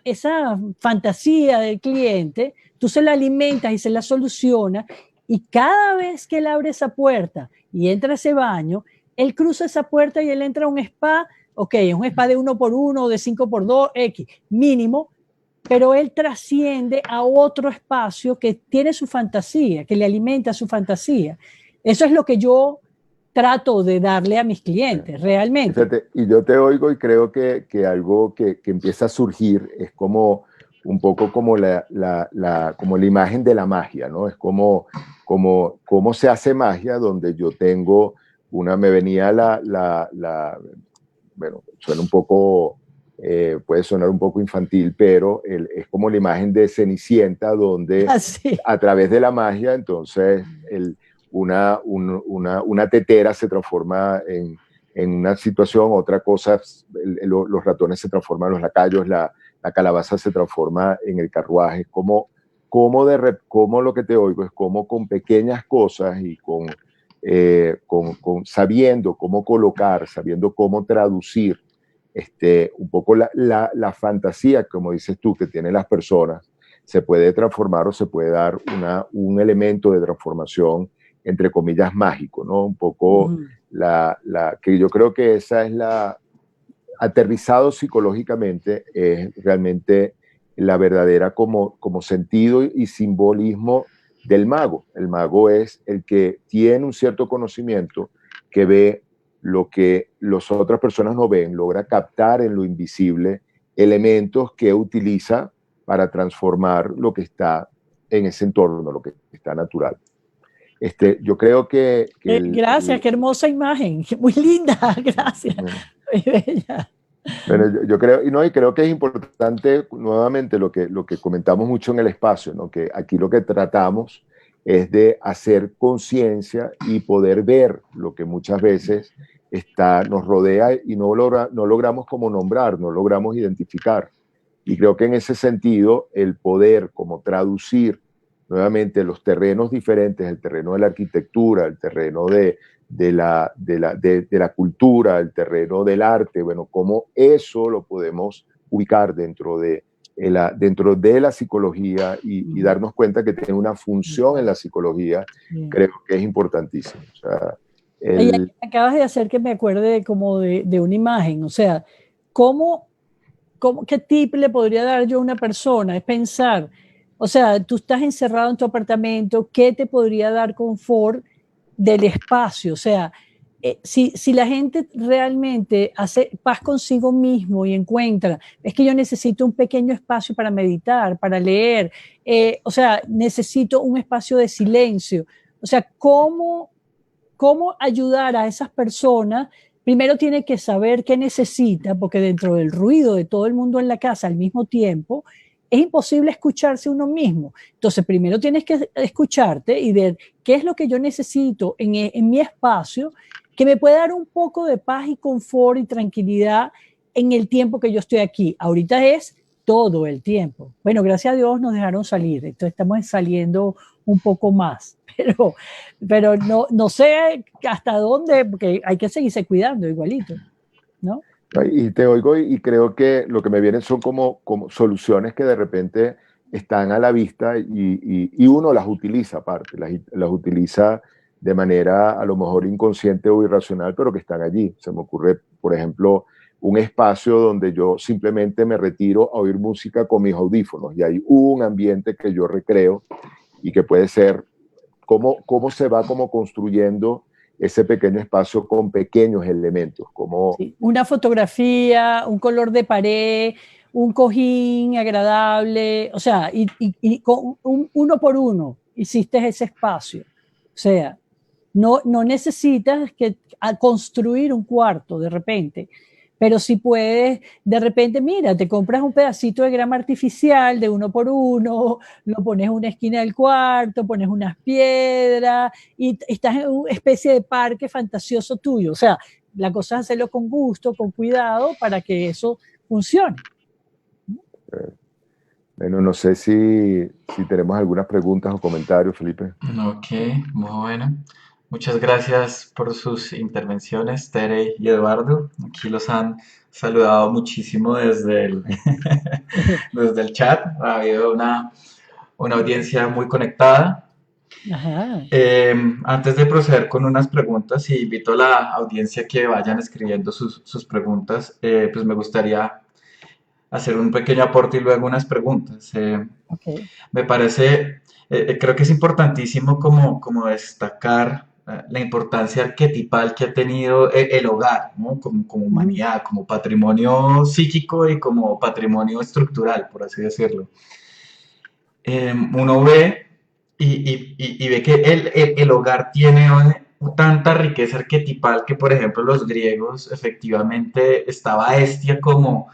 fantasía del cliente, tú se la alimentas y se la solucionas, y cada vez que él abre esa puerta y entra a ese baño, él cruza esa puerta y él entra a un spa, ok, es un spa de 1x1 o de 5x2, X, mínimo, pero él trasciende a otro espacio que tiene su fantasía, que le alimenta su fantasía. Eso es lo que yo trato de darle a mis clientes, realmente. Fíjate, y yo te oigo y creo que algo que empieza a surgir es como un poco como como la imagen de la magia, ¿no? Es como se hace magia donde yo tengo me venía bueno, suena un poco, puede sonar un poco infantil, pero es como la imagen de Cenicienta donde Así. a través de la magia, entonces una tetera se transforma en una situación, otra cosa, los ratones se transforman en los lacayos, la calabaza se transforma en el carruaje, como lo que te oigo es como con pequeñas cosas y sabiendo cómo colocar, sabiendo cómo traducir un poco la fantasía, como dices tú, que tienen las personas, se puede transformar o se puede dar un elemento de transformación, entre comillas, mágico, ¿no? Un poco que yo creo que esa es aterrizado psicológicamente, es realmente la verdadera como sentido y simbolismo del mago. El mago es el que tiene un cierto conocimiento, que ve lo que las otras personas no ven, logra captar en lo invisible elementos que utiliza para transformar lo que está en ese entorno, lo que está natural. Yo creo que gracias, qué hermosa imagen, muy linda, gracias. Muy bella. Bueno, yo creo, y creo que es importante nuevamente lo que comentamos mucho en el espacio, ¿no? Que aquí lo que tratamos es de hacer conciencia y poder ver lo que muchas veces nos rodea y no logramos como nombrar, no logramos identificar. Y creo que en ese sentido, el poder como traducir nuevamente los terrenos diferentes, el terreno de la arquitectura, el terreno de la cultura, el terreno del arte, bueno, cómo eso lo podemos ubicar dentro de la psicología y darnos cuenta que tiene una función en la psicología, creo que es importantísimo. O sea, acabas de hacer que me acuerde como de una imagen, o sea, ¿qué tip le podría dar yo a una persona? Es pensar, o sea, tú estás encerrado en tu apartamento, ¿qué te podría dar confort del espacio? O sea, si la gente realmente hace paz consigo mismo y encuentra, es que yo necesito un pequeño espacio para meditar, para leer, o sea, necesito un espacio de silencio. O sea, ¿cómo ayudar a esas personas? Primero tiene que saber qué necesita, porque dentro del ruido de todo el mundo en la casa al mismo tiempo, es imposible escucharse uno mismo. Entonces, primero tienes que escucharte y ver qué es lo que yo necesito en mi espacio, que me pueda dar un poco de paz y confort y tranquilidad en el tiempo que yo estoy aquí. Ahorita es todo el tiempo. Bueno, gracias a Dios nos dejaron salir, entonces estamos saliendo un poco más, pero no sé hasta dónde, porque hay que seguirse cuidando igualito, ¿no? Y te oigo y creo que lo que me vienen son como soluciones que de repente están a la vista y uno las utiliza aparte, las utiliza de manera a lo mejor inconsciente o irracional, pero que están allí. Se me ocurre, por ejemplo, un espacio donde yo simplemente me retiro a oír música con mis audífonos y hay un ambiente que yo recreo y que puede ser cómo se va como construyendo ese pequeño espacio con pequeños elementos, como Sí, una fotografía, un color de pared, un cojín agradable, o sea, y con uno por uno hiciste ese espacio. O sea, No necesitas construir un cuarto de repente, pero si puedes, de repente, mira, te compras un pedacito de grama artificial de 1 por 1, lo pones en una esquina del cuarto, pones unas piedras y estás en una especie de parque fantasioso tuyo. O sea, la cosa es hacerlo con gusto, con cuidado, para que eso funcione. Bueno, no sé si tenemos algunas preguntas o comentarios, Felipe. Ok, muy bueno. Muchas gracias por sus intervenciones, Tere y Eduardo. Aquí los han saludado muchísimo desde el chat. Ha habido una audiencia muy conectada. Ajá. Antes de proceder con unas preguntas, y invito a la audiencia que vayan escribiendo sus preguntas, pues me gustaría hacer un pequeño aporte y luego unas preguntas. Okay. Me parece, creo que es importantísimo como destacar la importancia arquetipal que ha tenido el hogar, ¿no? Como humanidad, como patrimonio psíquico y como patrimonio estructural, por así decirlo. Uno ve y ve que el hogar tiene tanta riqueza arquetipal que, por ejemplo, los griegos, efectivamente, estaba Hestia como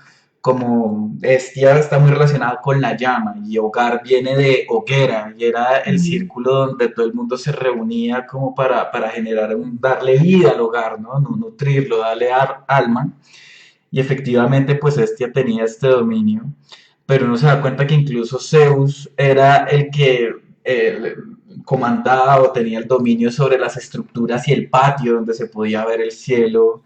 Hestia está muy relacionada con la llama, y hogar viene de hoguera, y era el círculo donde todo el mundo se reunía como para generar darle vida al hogar, ¿no? Nutrirlo, darle alma. Y efectivamente, pues Hestia tenía este dominio, pero uno se da cuenta que incluso Zeus era el que comandaba o tenía el dominio sobre las estructuras y el patio donde se podía ver el cielo.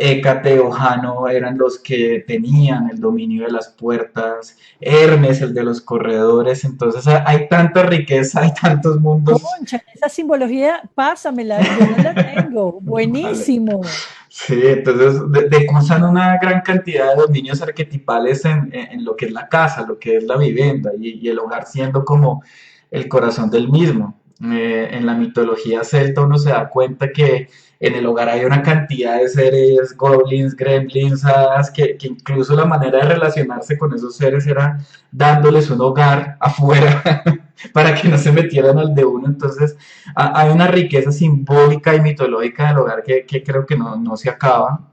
Hécate o Jano eran los que tenían el dominio de las puertas, Hermes el de los corredores. Entonces hay tanta riqueza, hay tantos mundos. Concha, esa simbología, pásamela, yo no la tengo. Buenísimo. Vale. Sí, entonces decusan una gran cantidad de dominios arquetipales en lo que es la casa, lo que es la vivienda, y el hogar siendo como el corazón del mismo. En la mitología celta uno se da cuenta que en el hogar hay una cantidad de seres, goblins, gremlins, hadas, que incluso la manera de relacionarse con esos seres era dándoles un hogar afuera para que no se metieran al de uno. Entonces hay una riqueza simbólica y mitológica del hogar que creo que no se acaba.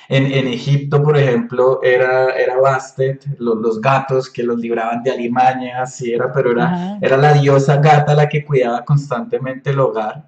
En Egipto, por ejemplo, era Bastet, los gatos que los libraban de alimañas, pero era la diosa gata la que cuidaba constantemente el hogar.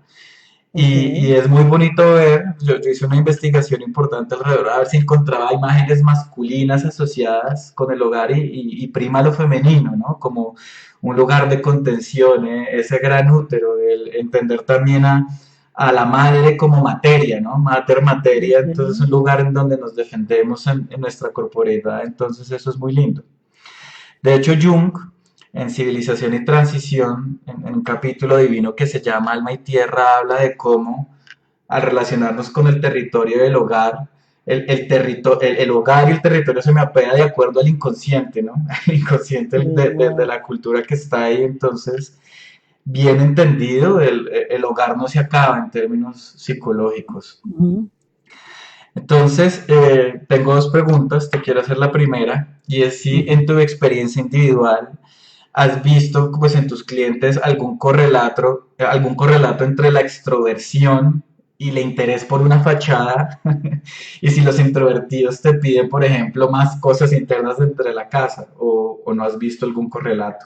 Y es muy bonito ver, yo hice una investigación importante alrededor, a ver si encontraba imágenes masculinas asociadas con el hogar y prima lo femenino, ¿no? Como un lugar de contención, ese gran útero, el entender también a la madre como materia, ¿no? Mater materia, entonces un lugar en donde nos defendemos en nuestra corporeidad, entonces eso es muy lindo. De hecho, Jung, en Civilización y Transición, en un capítulo divino que se llama Alma y Tierra, habla de cómo, al relacionarnos con el territorio del hogar, el hogar y el territorio se me apea de acuerdo al inconsciente, ¿no? El inconsciente de la cultura que está ahí. Entonces, bien entendido, el hogar no se acaba en términos psicológicos. Entonces, tengo dos preguntas, te quiero hacer la primera, y es si en tu experiencia individual has visto, pues, en tus clientes algún correlato entre la extroversión y el interés por una fachada, y si los introvertidos te piden, por ejemplo, más cosas internas dentro de la casa, o no has visto algún correlato.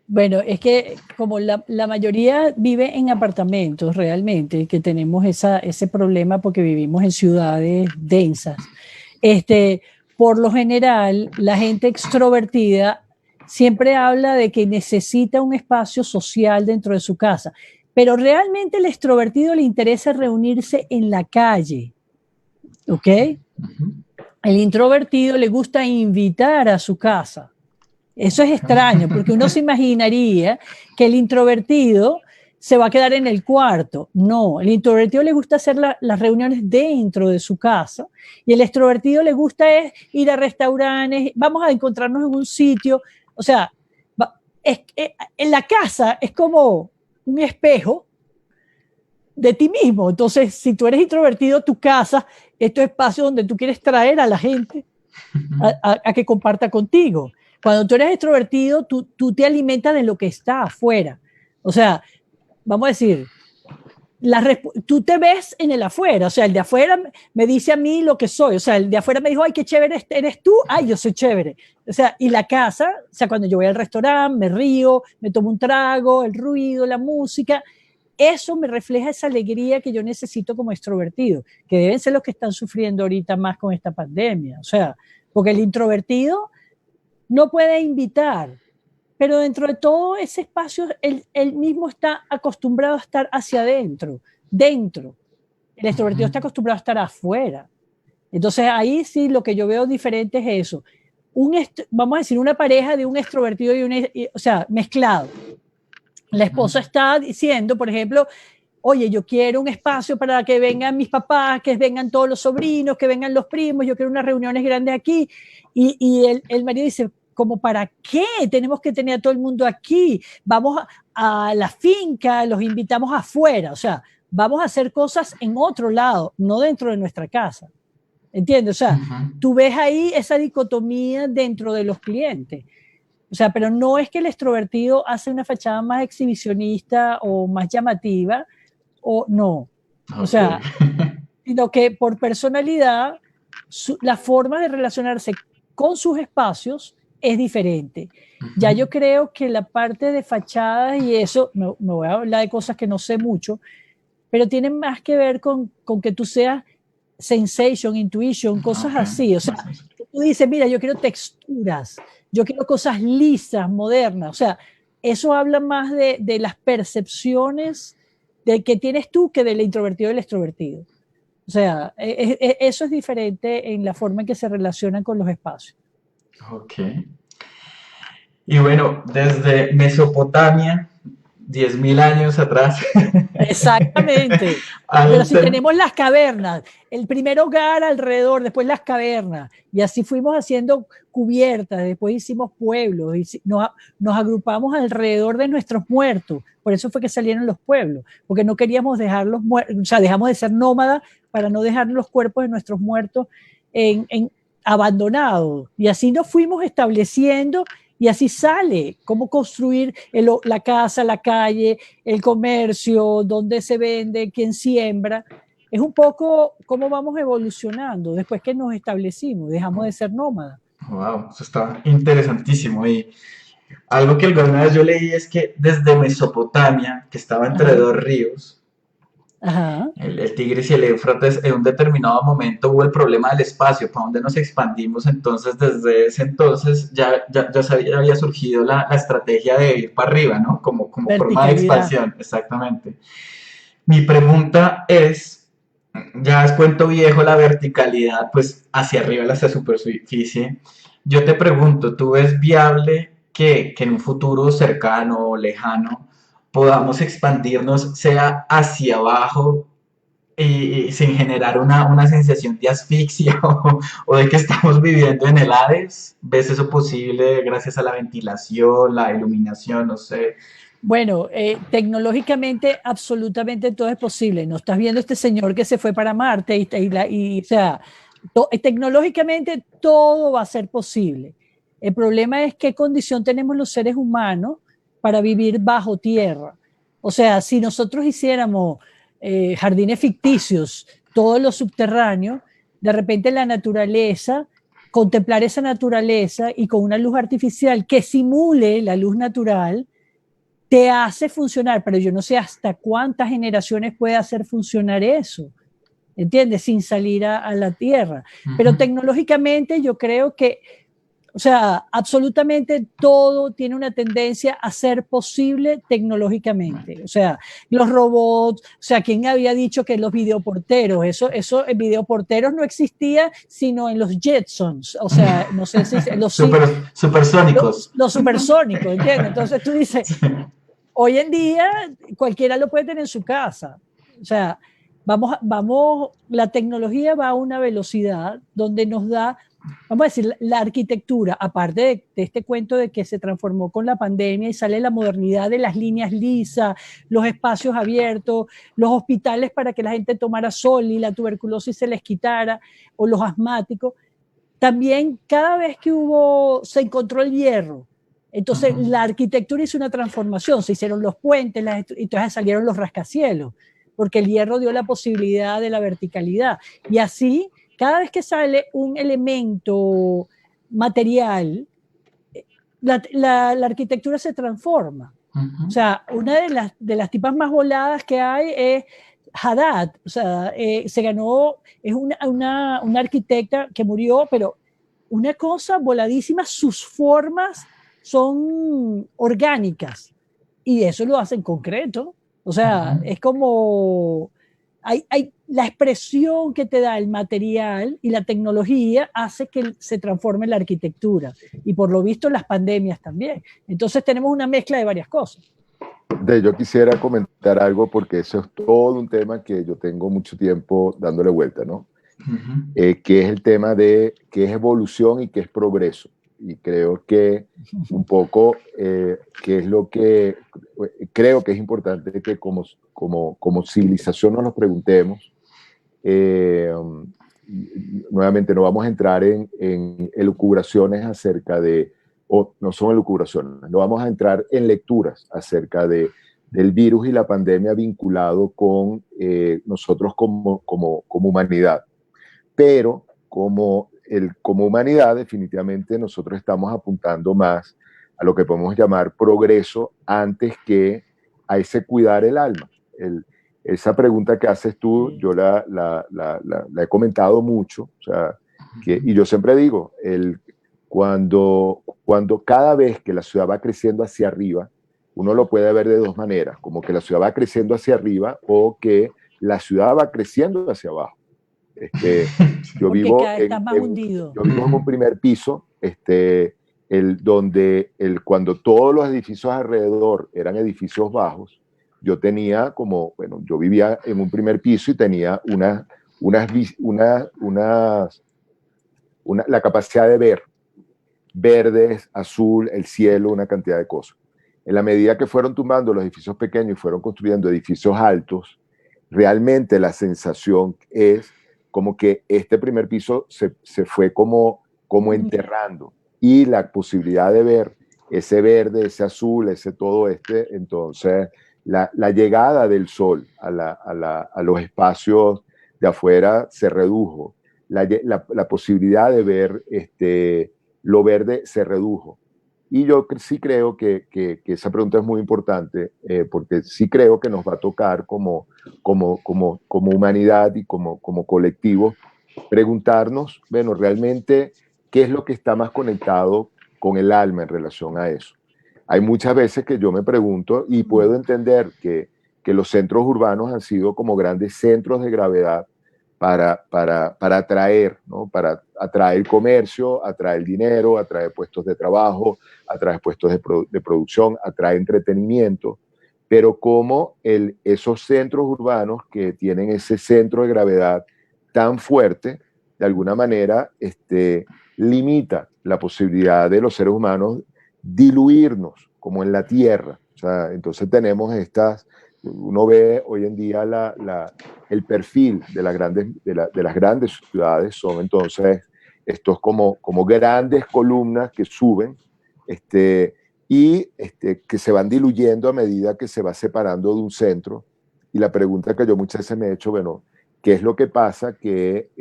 Bueno, es que como la mayoría vive en apartamentos realmente, que tenemos ese problema porque vivimos en ciudades densas, por lo general la gente extrovertida siempre habla de que necesita un espacio social dentro de su casa, pero realmente al extrovertido le interesa reunirse en la calle, ¿ok? El introvertido le gusta invitar a su casa. Eso es extraño, porque uno se imaginaría que el introvertido se va a quedar en el cuarto. No, el introvertido le gusta hacer las reuniones dentro de su casa, y el extrovertido le gusta ir a restaurantes, vamos a encontrarnos en un sitio. O sea, en la casa es como un espejo de ti mismo. Entonces, si tú eres introvertido, tu casa es tu espacio donde tú quieres traer a la gente a que comparta contigo. Cuando tú eres extrovertido, tú te alimentas de lo que está afuera. O sea, vamos a decir, tú te ves en el afuera, o sea, el de afuera me dice a mí lo que soy, o sea, el de afuera me dijo, ay, qué chévere eres tú, ay, yo soy chévere. O sea, y la casa, o sea, cuando yo voy al restaurante, me río, me tomo un trago, el ruido, la música, eso me refleja esa alegría que yo necesito como extrovertido, que deben ser los que están sufriendo ahorita más con esta pandemia, o sea, porque el introvertido no puede invitar, pero dentro de todo ese espacio, él mismo está acostumbrado a estar hacia adentro, dentro. El extrovertido está acostumbrado a estar afuera. Entonces ahí sí lo que yo veo diferente es eso. Vamos a decir, una pareja de un extrovertido o sea, mezclado. La esposa está diciendo, por ejemplo, oye, yo quiero un espacio para que vengan mis papás, que vengan todos los sobrinos, que vengan los primos, yo quiero unas reuniones grandes aquí. Y el marido dice, ¿como para qué tenemos que tener a todo el mundo aquí? Vamos a la finca, los invitamos afuera, o sea, vamos a hacer cosas en otro lado, no dentro de nuestra casa. ¿Entiendes? O sea, tú ves ahí esa dicotomía dentro de los clientes. O sea, pero no es que el extrovertido hace una fachada más exhibicionista o más llamativa, o no. Okay. O sea, sino que por personalidad, la forma de relacionarse con sus espacios es diferente. Ya yo creo que la parte de fachadas y eso, me voy a hablar de cosas que no sé mucho, pero tienen más que ver con que tú seas sensation, intuition, cosas así. O sea, tú dices, mira, yo quiero texturas, yo quiero cosas lisas, modernas. O sea, eso habla más de las percepciones de que tienes tú que del introvertido y del extrovertido. O sea, eso es diferente en la forma en que se relacionan con los espacios. Ok. Y bueno, desde Mesopotamia, 10.000 años atrás. Exactamente. Pero si tenemos las cavernas, el primer hogar alrededor, después las cavernas, y así fuimos haciendo cubiertas, después hicimos pueblos, y nos agrupamos alrededor de nuestros muertos. Por eso fue que salieron los pueblos, porque no queríamos dejarlos muertos, o sea, dejamos de ser nómadas para no dejar los cuerpos de nuestros muertos abandonados. Y así nos fuimos estableciendo. Y así sale cómo construir la casa, la calle, el comercio, dónde se vende, quién siembra. Es un poco cómo vamos evolucionando después que nos establecimos, dejamos de ser nómadas. Wow, eso está interesantísimo. Y algo que alguna vez yo leí es que desde Mesopotamia, que estaba entre dos ríos, el Tigris y el Éufrates, en un determinado momento hubo el problema del espacio, para dónde nos expandimos. Entonces, desde ese entonces ya había surgido la estrategia de ir para arriba, ¿no? Como forma de expansión, exactamente. Mi pregunta es, ya es cuento viejo la verticalidad, pues hacia arriba, hacia superficie. Yo te pregunto, ¿tú ves viable que en un futuro cercano o lejano podamos expandirnos, sea hacia abajo y sin generar una sensación de asfixia o de que estamos viviendo en el Hades? ¿Ves eso posible gracias a la ventilación, la iluminación, no sé? Bueno, tecnológicamente absolutamente todo es posible. No estás viendo este señor que se fue para Marte y o sea, tecnológicamente todo va a ser posible. El problema es qué condición tenemos los seres humanos para vivir bajo tierra. O sea, si nosotros hiciéramos jardines ficticios, todos los subterráneos, de repente la naturaleza, contemplar esa naturaleza y con una luz artificial que simule la luz natural, te hace funcionar, pero yo no sé hasta cuántas generaciones puede hacer funcionar eso, ¿entiendes? Sin salir a la tierra. Pero tecnológicamente yo creo que, o sea, absolutamente todo tiene una tendencia a ser posible tecnológicamente. O sea, los robots, o sea, ¿quién había dicho que los videoporteros? Eso en videoporteros no existía, sino en los Jetsons. O sea, no sé si los supersónicos. Los supersónicos, ¿entiendes? Entonces tú dices, hoy en día cualquiera lo puede tener en su casa. O sea, la tecnología va a una velocidad donde nos da, vamos a decir, la arquitectura, aparte de este cuento de que se transformó con la pandemia y sale la modernidad de las líneas lisas, los espacios abiertos, los hospitales para que la gente tomara sol y la tuberculosis se les quitara, o los asmáticos. También cada vez que se encontró el hierro, entonces la arquitectura hizo una transformación, se hicieron los puentes, entonces salieron los rascacielos. porque el hierro dio la posibilidad de la verticalidad. Y así, cada vez que sale un elemento material, la arquitectura se transforma. O sea, una de las tipas más voladas que hay es Haddad. O sea, se ganó, es una arquitecta que murió, pero una cosa voladísima, sus formas son orgánicas y eso lo hace en concreto. O sea, es como la expresión que te da el material y la tecnología hace que se transforme la arquitectura y por lo visto las pandemias también. Entonces tenemos una mezcla de varias cosas. Yo quisiera comentar algo porque eso es todo un tema que yo tengo mucho tiempo dándole vuelta, ¿no? Que es el tema de qué es evolución y qué es progreso. Y creo que un poco, que es lo que creo que es importante que como civilización nos preguntemos. Nuevamente, no vamos a entrar en elucubraciones acerca de, o no son elucubraciones, no vamos a entrar en lecturas acerca del virus y la pandemia vinculado con nosotros como humanidad. Pero como humanidad, definitivamente nosotros estamos apuntando más a lo que podemos llamar progreso antes que a ese cuidar el alma. Esa pregunta que haces tú, yo la he comentado mucho, o sea, y yo siempre digo, cuando cada vez que la ciudad va creciendo hacia arriba, uno lo puede ver de dos maneras, como que la ciudad va creciendo hacia arriba o que la ciudad va creciendo hacia abajo. Yo vivo en un primer piso, donde cuando todos los edificios alrededor eran edificios bajos, yo tenía bueno, yo vivía en un primer piso y tenía la capacidad de ver verdes, azul, el cielo, una cantidad de cosas. En la medida que fueron tumbando los edificios pequeños y fueron construyendo edificios altos, realmente la sensación es como que este primer piso se fue como enterrando, y la posibilidad de ver ese verde, ese azul, ese todo entonces la llegada del sol a los espacios de afuera se redujo, la posibilidad de ver lo verde se redujo. Y yo sí creo que esa pregunta es muy importante, porque sí creo que nos va a tocar como humanidad y como colectivo preguntarnos, bueno, realmente, ¿qué es lo que está más conectado con el alma en relación a eso? Hay muchas veces que yo me pregunto y puedo entender que los centros urbanos han sido como grandes centros de gravedad para atraer, ¿no? Para atraer comercio, atraer dinero, atraer puestos de trabajo, atraer puestos de producción, atraer entretenimiento, pero como esos centros urbanos que tienen ese centro de gravedad tan fuerte, de alguna manera limita la posibilidad de los seres humanos diluirnos como en la tierra. O sea, entonces tenemos uno ve hoy en día el perfil de las grandes ciudades, son entonces estos como grandes columnas que suben y que se van diluyendo a medida que se va separando de un centro. Y la pregunta que yo muchas veces me he hecho, bueno, ¿qué es lo que pasa? Que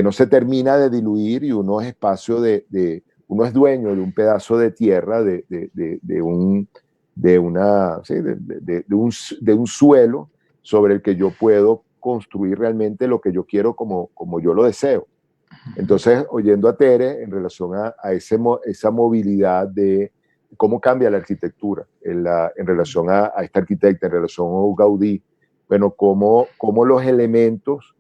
no se termina de diluir y uno es uno es dueño de un pedazo de tierra, de un suelo sobre el que yo puedo construir realmente lo que yo quiero como yo lo deseo. Entonces, oyendo a Tere en relación a esa movilidad de cómo cambia la arquitectura en relación a esta arquitecta, en relación a Gaudí, bueno, cómo los elementos,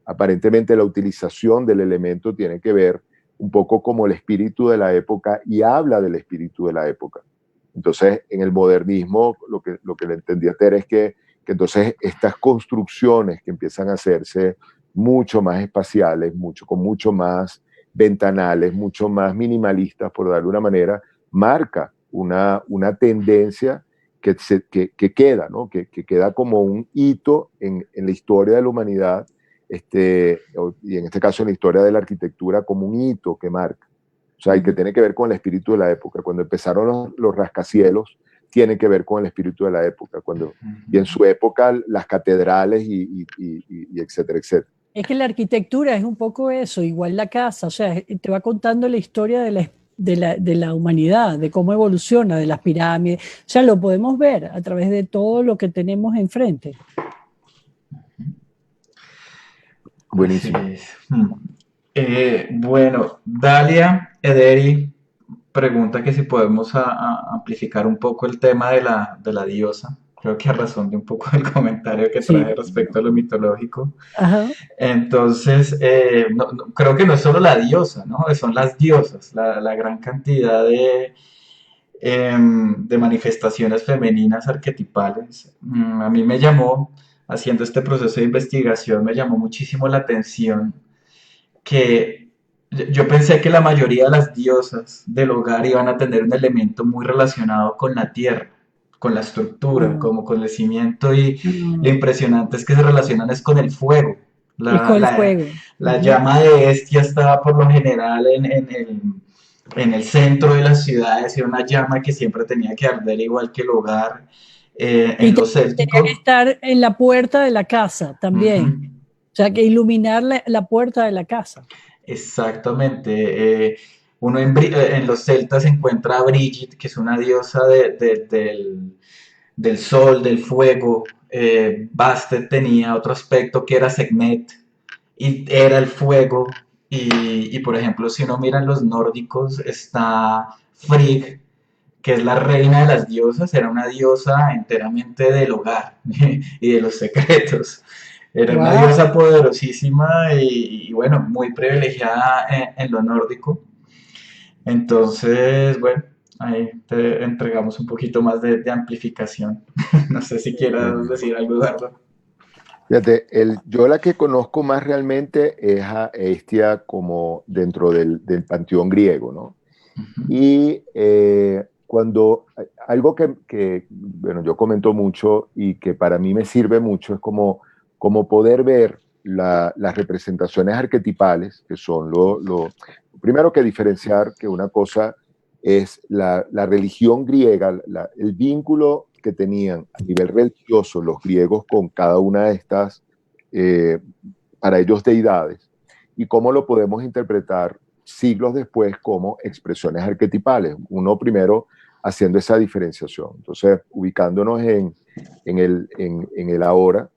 aparentemente la utilización del elemento tiene que ver un poco como el espíritu de la época, y habla del espíritu de la época. Entonces, en el modernismo, lo que le entendí a Tere es que entonces estas construcciones que empiezan a hacerse mucho más espaciales, con mucho más ventanales, mucho más minimalistas, por darle una manera, marca una tendencia que queda, ¿no? que queda como un hito en la historia de la humanidad, y en este caso en la historia de la arquitectura, como un hito que marca. O sea, y que tiene que ver con el espíritu de la época. Cuando empezaron los rascacielos, tiene que ver con el espíritu de la época, y en su época las catedrales y etcétera, etcétera. Es que la arquitectura es un poco eso, igual la casa, o sea, te va contando la historia de la humanidad, de cómo evoluciona, de las pirámides, o sea, lo podemos ver a través de todo lo que tenemos enfrente. Buenísimo. Bueno, Dalia Ederi pregunta que si podemos amplificar un poco el tema de la diosa. Creo que a razón de un poco del comentario que traje Sí. respecto a lo mitológico. Ajá. Entonces, creo que no es solo la diosa, ¿no? Son las diosas, la gran cantidad de manifestaciones femeninas arquetipales. A mí me llamó, haciendo este proceso de investigación, me llamó muchísimo la atención que yo pensé que la mayoría de las diosas del hogar iban a tener un elemento muy relacionado con la tierra, con la estructura, Mm, como con el cimiento, y lo mm. impresionante es que se relacionan es con el fuego. Es con La, el la, fuego. la Ujú. llama de Hestia estaba por lo general en el centro de las ciudades, era una llama que siempre tenía que arder igual que el hogar. En Y lo tenía que céltico, estar en la puerta de la casa ujú, también. O sea, que iluminar la puerta de la casa. exactamente. Uno en los celtas encuentra a Brigid, que es una diosa del sol, del fuego. Bastet tenía otro aspecto que era Sekhmet, y era el fuego. Por ejemplo, si uno mira en los nórdicos, está Frigg, que es la reina de las diosas, era una diosa enteramente del hogar y de los secretos. Era una ¡Wow! diosa poderosísima y bueno, muy privilegiada en lo nórdico. Entonces, bueno, ahí te entregamos un poquito más de amplificación. No sé si Muy quieras bien. decir algo, Eduardo. Fíjate, yo la que conozco más realmente es a Hestia como dentro del panteón griego, ¿no? Y cuando algo bueno, yo comento mucho y que para mí me sirve mucho es como poder ver las representaciones arquetipales, que son primero que diferenciar que una cosa es la religión griega, el vínculo que tenían a nivel religioso los griegos con cada una de estas, eh, para ellos, deidades, y cómo lo podemos interpretar siglos después como expresiones arquetipales. Uno primero haciendo esa diferenciación. Entonces, ubicándonos en el ahora,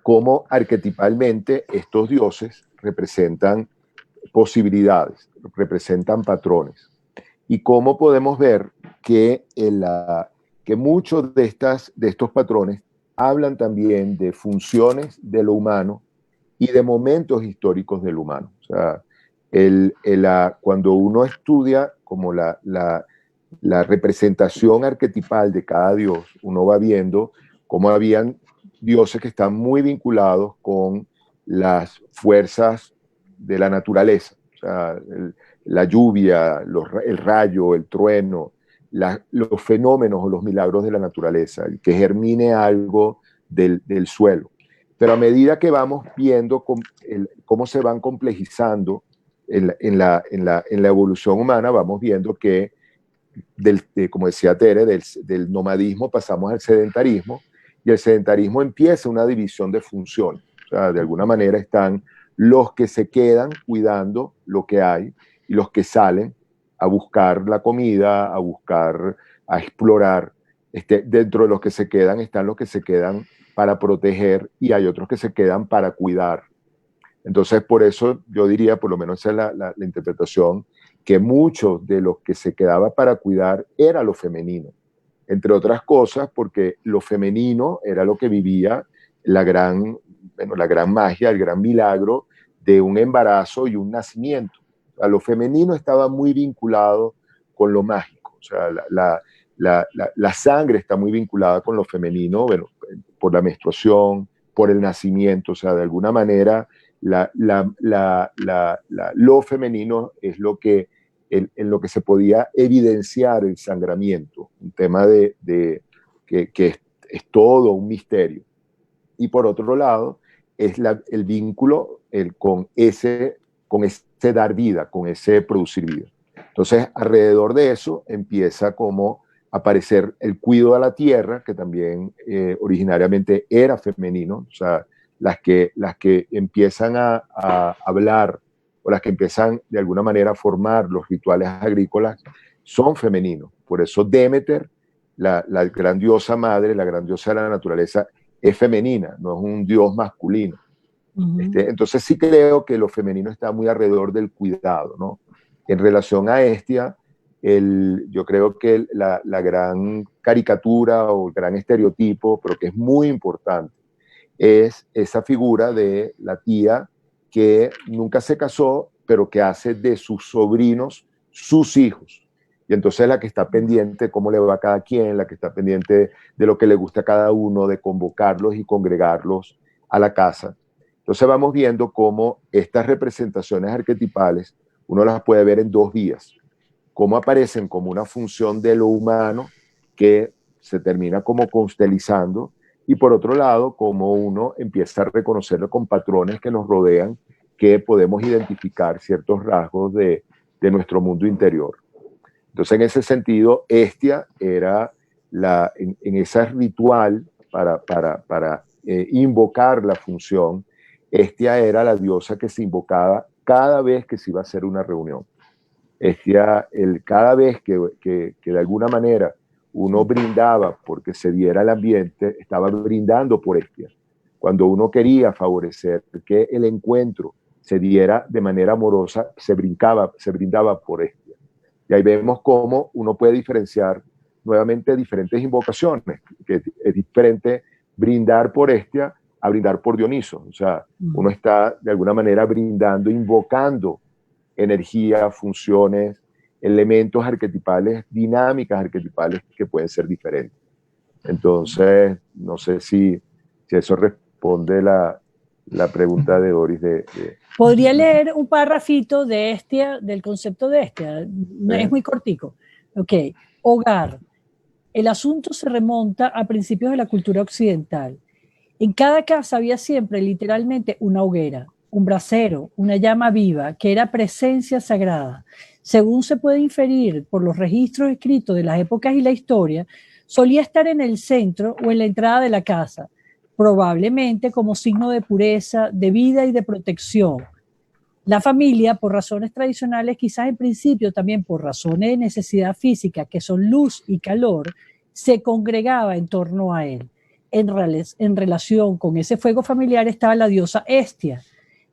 cómo arquetipalmente estos dioses representan posibilidades, representan patrones. Y cómo podemos ver que muchos de estos patrones hablan también de funciones de lo humano y de momentos históricos del humano. O sea, cuando uno estudia como la representación arquetipal de cada dios, uno va viendo cómo habían dioses que están muy vinculados con las fuerzas de la naturaleza, o sea, la lluvia, el rayo, el trueno, los fenómenos o los milagros de la naturaleza, que germine algo del suelo. Pero a medida que vamos viendo cómo se van complejizando en la evolución humana, vamos viendo que, como decía Tere, del nomadismo pasamos al sedentarismo, y el sedentarismo empieza una división de funciones. O sea, de alguna manera están los que se quedan cuidando lo que hay y los que salen a buscar la comida, a explorar. Dentro de los que se quedan están los que se quedan para proteger, y hay otros que se quedan para cuidar. Entonces, por eso yo diría, por lo menos esa es la interpretación, que muchos de los que se quedaba para cuidar era lo femenino, entre otras cosas porque lo femenino era lo que vivía la gran magia, el gran milagro de un embarazo y un nacimiento. O sea, lo femenino estaba muy vinculado con lo mágico. O sea, la sangre está muy vinculada con lo femenino, bueno, por la menstruación, por el nacimiento. O sea, de alguna manera lo femenino es en lo que se podía evidenciar el sangramiento, un tema que es todo un misterio. Y por otro lado, es el vínculo con ese dar vida, con ese producir vida. Entonces, alrededor de eso empieza como aparecer el cuidado a la tierra, que también originariamente era femenino, o sea, las que empiezan a hablar o las que empiezan de alguna manera a formar los rituales agrícolas son femeninos. Por eso Demeter, la gran diosa madre, la gran diosa de la naturaleza, es femenina, no es un dios masculino. Entonces sí creo que lo femenino está muy alrededor del cuidado, ¿no? En relación a Hestia, yo creo que la gran caricatura o el gran estereotipo, pero que es muy importante, es esa figura de la tía que nunca se casó, pero que hace de sus sobrinos sus hijos. Y entonces la que está pendiente de cómo le va a cada quien, la que está pendiente de lo que le gusta a cada uno, de convocarlos y congregarlos a la casa. Entonces vamos viendo cómo estas representaciones arquetipales uno las puede ver en dos vías. Cómo aparecen como una función de lo humano que se termina como constelizando, y por otro lado, cómo uno empieza a reconocerlo con patrones que nos rodean, que podemos identificar ciertos rasgos de nuestro mundo interior. Entonces, en ese sentido, Hestia era en ese ritual para invocar la función, Hestia era la diosa que se invocaba cada vez que se iba a hacer una reunión. Hestia, cada vez que de alguna manera uno brindaba porque se diera el ambiente, estaba brindando por Hestia. Cuando uno quería favorecer que el encuentro se diera de manera amorosa, se brindaba por Hestia. Y ahí vemos cómo uno puede diferenciar nuevamente diferentes invocaciones, que es diferente brindar por Hestia a brindar por Dioniso. O sea, uno está de alguna manera brindando, invocando energía, funciones, elementos arquetipales, dinámicas arquetipales que pueden ser diferentes. Entonces, no sé si eso responde la pregunta de Doris. ¿Podría leer un párrafito de Hestia, del concepto de Hestia? Es muy cortico. Ok. Hogar. El asunto se remonta a principios de la cultura occidental. En cada casa había siempre literalmente una hoguera, un brasero, una llama viva, que era presencia sagrada. Según se puede inferir por los registros escritos de las épocas y la historia, solía estar en el centro o en la entrada de la casa, probablemente como signo de pureza, de vida y de protección. La familia, por razones tradicionales, quizás en principio también por razones de necesidad física, que son luz y calor, se congregaba en torno a él. En relación con ese fuego familiar estaba la diosa Hestia.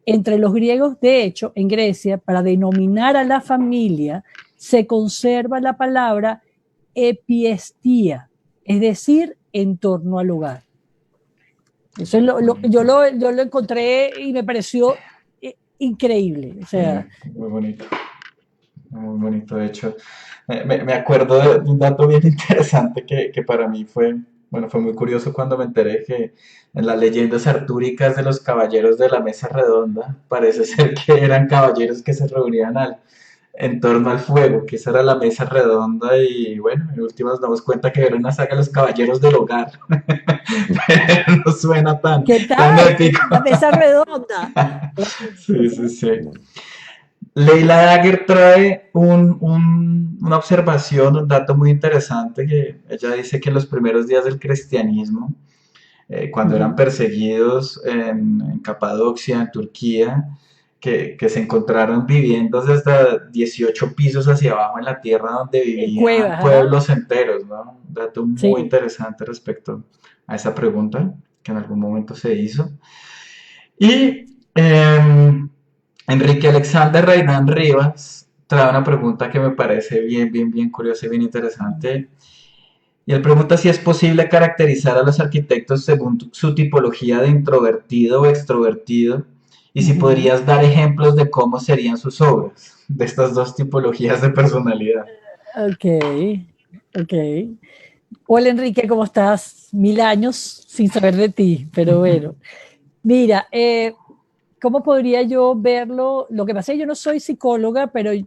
Entre los griegos, de hecho, en Grecia, para denominar a la familia, se conserva la palabra epiestía, es decir, en torno al hogar. Eso es yo lo encontré y me pareció increíble. O sea, muy bonito. Muy bonito, de hecho. Me acuerdo de un dato bien interesante que para mí fue muy curioso cuando me enteré que en las leyendas artúricas de los caballeros de la mesa redonda, parece ser que eran caballeros que se reunían en torno al fuego, que esa era la mesa redonda y bueno, en últimas nos damos cuenta que era una saga de los caballeros del hogar. Pero no suena tan épico. La mesa redonda. Sí. Leila Dagger trae una observación, un dato muy interesante, que ella dice que en los primeros días del cristianismo, cuando eran perseguidos en Capadocia, en Turquía, que se encontraron viviendas desde 18 pisos hacia abajo en la tierra donde vivían pueblos enteros, ¿no? Un dato muy interesante respecto a esa pregunta que en algún momento se hizo. Y Enrique Alexander Reynán Rivas trae una pregunta que me parece bien curiosa y bien interesante. Y él pregunta si es posible caracterizar a los arquitectos según su tipología de introvertido o extrovertido, y si podrías dar ejemplos de cómo serían sus obras, de estas dos tipologías de personalidad. Ok. Hola Enrique, ¿cómo estás? 1000 años sin saber de ti, pero bueno. Mira, ¿cómo podría yo verlo? Lo que pasa es que yo no soy psicóloga, pero hay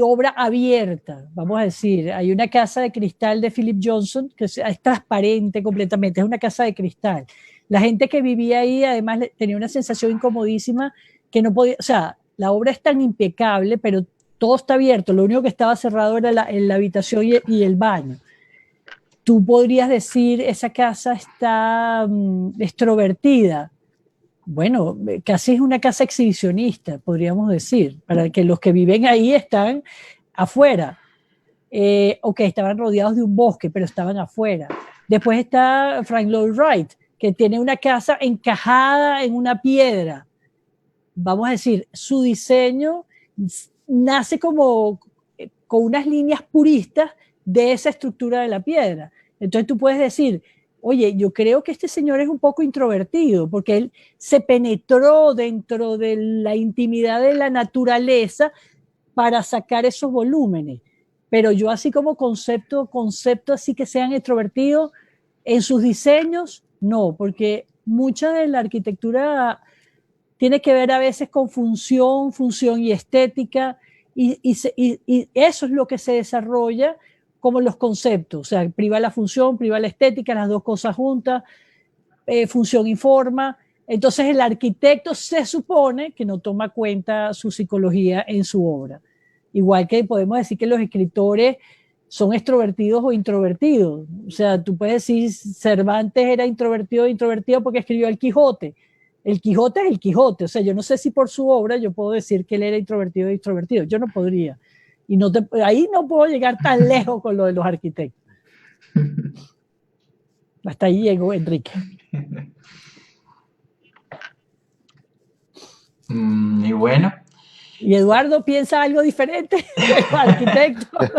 obra abierta, vamos a decir. Hay una casa de cristal de Philip Johnson que es transparente completamente, es una casa de cristal. La gente que vivía ahí además tenía una sensación incomodísima que no podía, o sea, la obra es tan impecable, pero todo está abierto, lo único que estaba cerrado era la habitación y el baño. Tú podrías decir, esa casa está extrovertida. Bueno, casi es una casa exhibicionista, podríamos decir, para que los que viven ahí están afuera. Ok, estaban rodeados de un bosque, pero estaban afuera. Después está Frank Lloyd Wright, que tiene una casa encajada en una piedra. Vamos a decir, su diseño nace como con unas líneas puristas de esa estructura de la piedra. Entonces tú puedes decir, oye, yo creo que este señor es un poco introvertido, porque él se penetró dentro de la intimidad de la naturaleza para sacar esos volúmenes. Pero yo así como concepto así que sean extrovertidos, en sus diseños, no, porque mucha de la arquitectura tiene que ver a veces con función y estética, y eso es lo que se desarrolla como los conceptos, o sea, priva la función, priva la estética, las dos cosas juntas, función y forma. Entonces el arquitecto se supone que no toma cuenta su psicología en su obra. Igual que podemos decir que los escritores son extrovertidos o introvertidos. O sea, tú puedes decir Cervantes era introvertido porque escribió El Quijote. El Quijote es el Quijote. O sea, yo no sé si por su obra yo puedo decir que él era introvertido o extrovertido. Yo no podría. Y ahí no puedo llegar tan lejos con lo de los arquitectos. Hasta ahí llegó Enrique. Y bueno. ¿Y Eduardo piensa algo diferente de los arquitectos?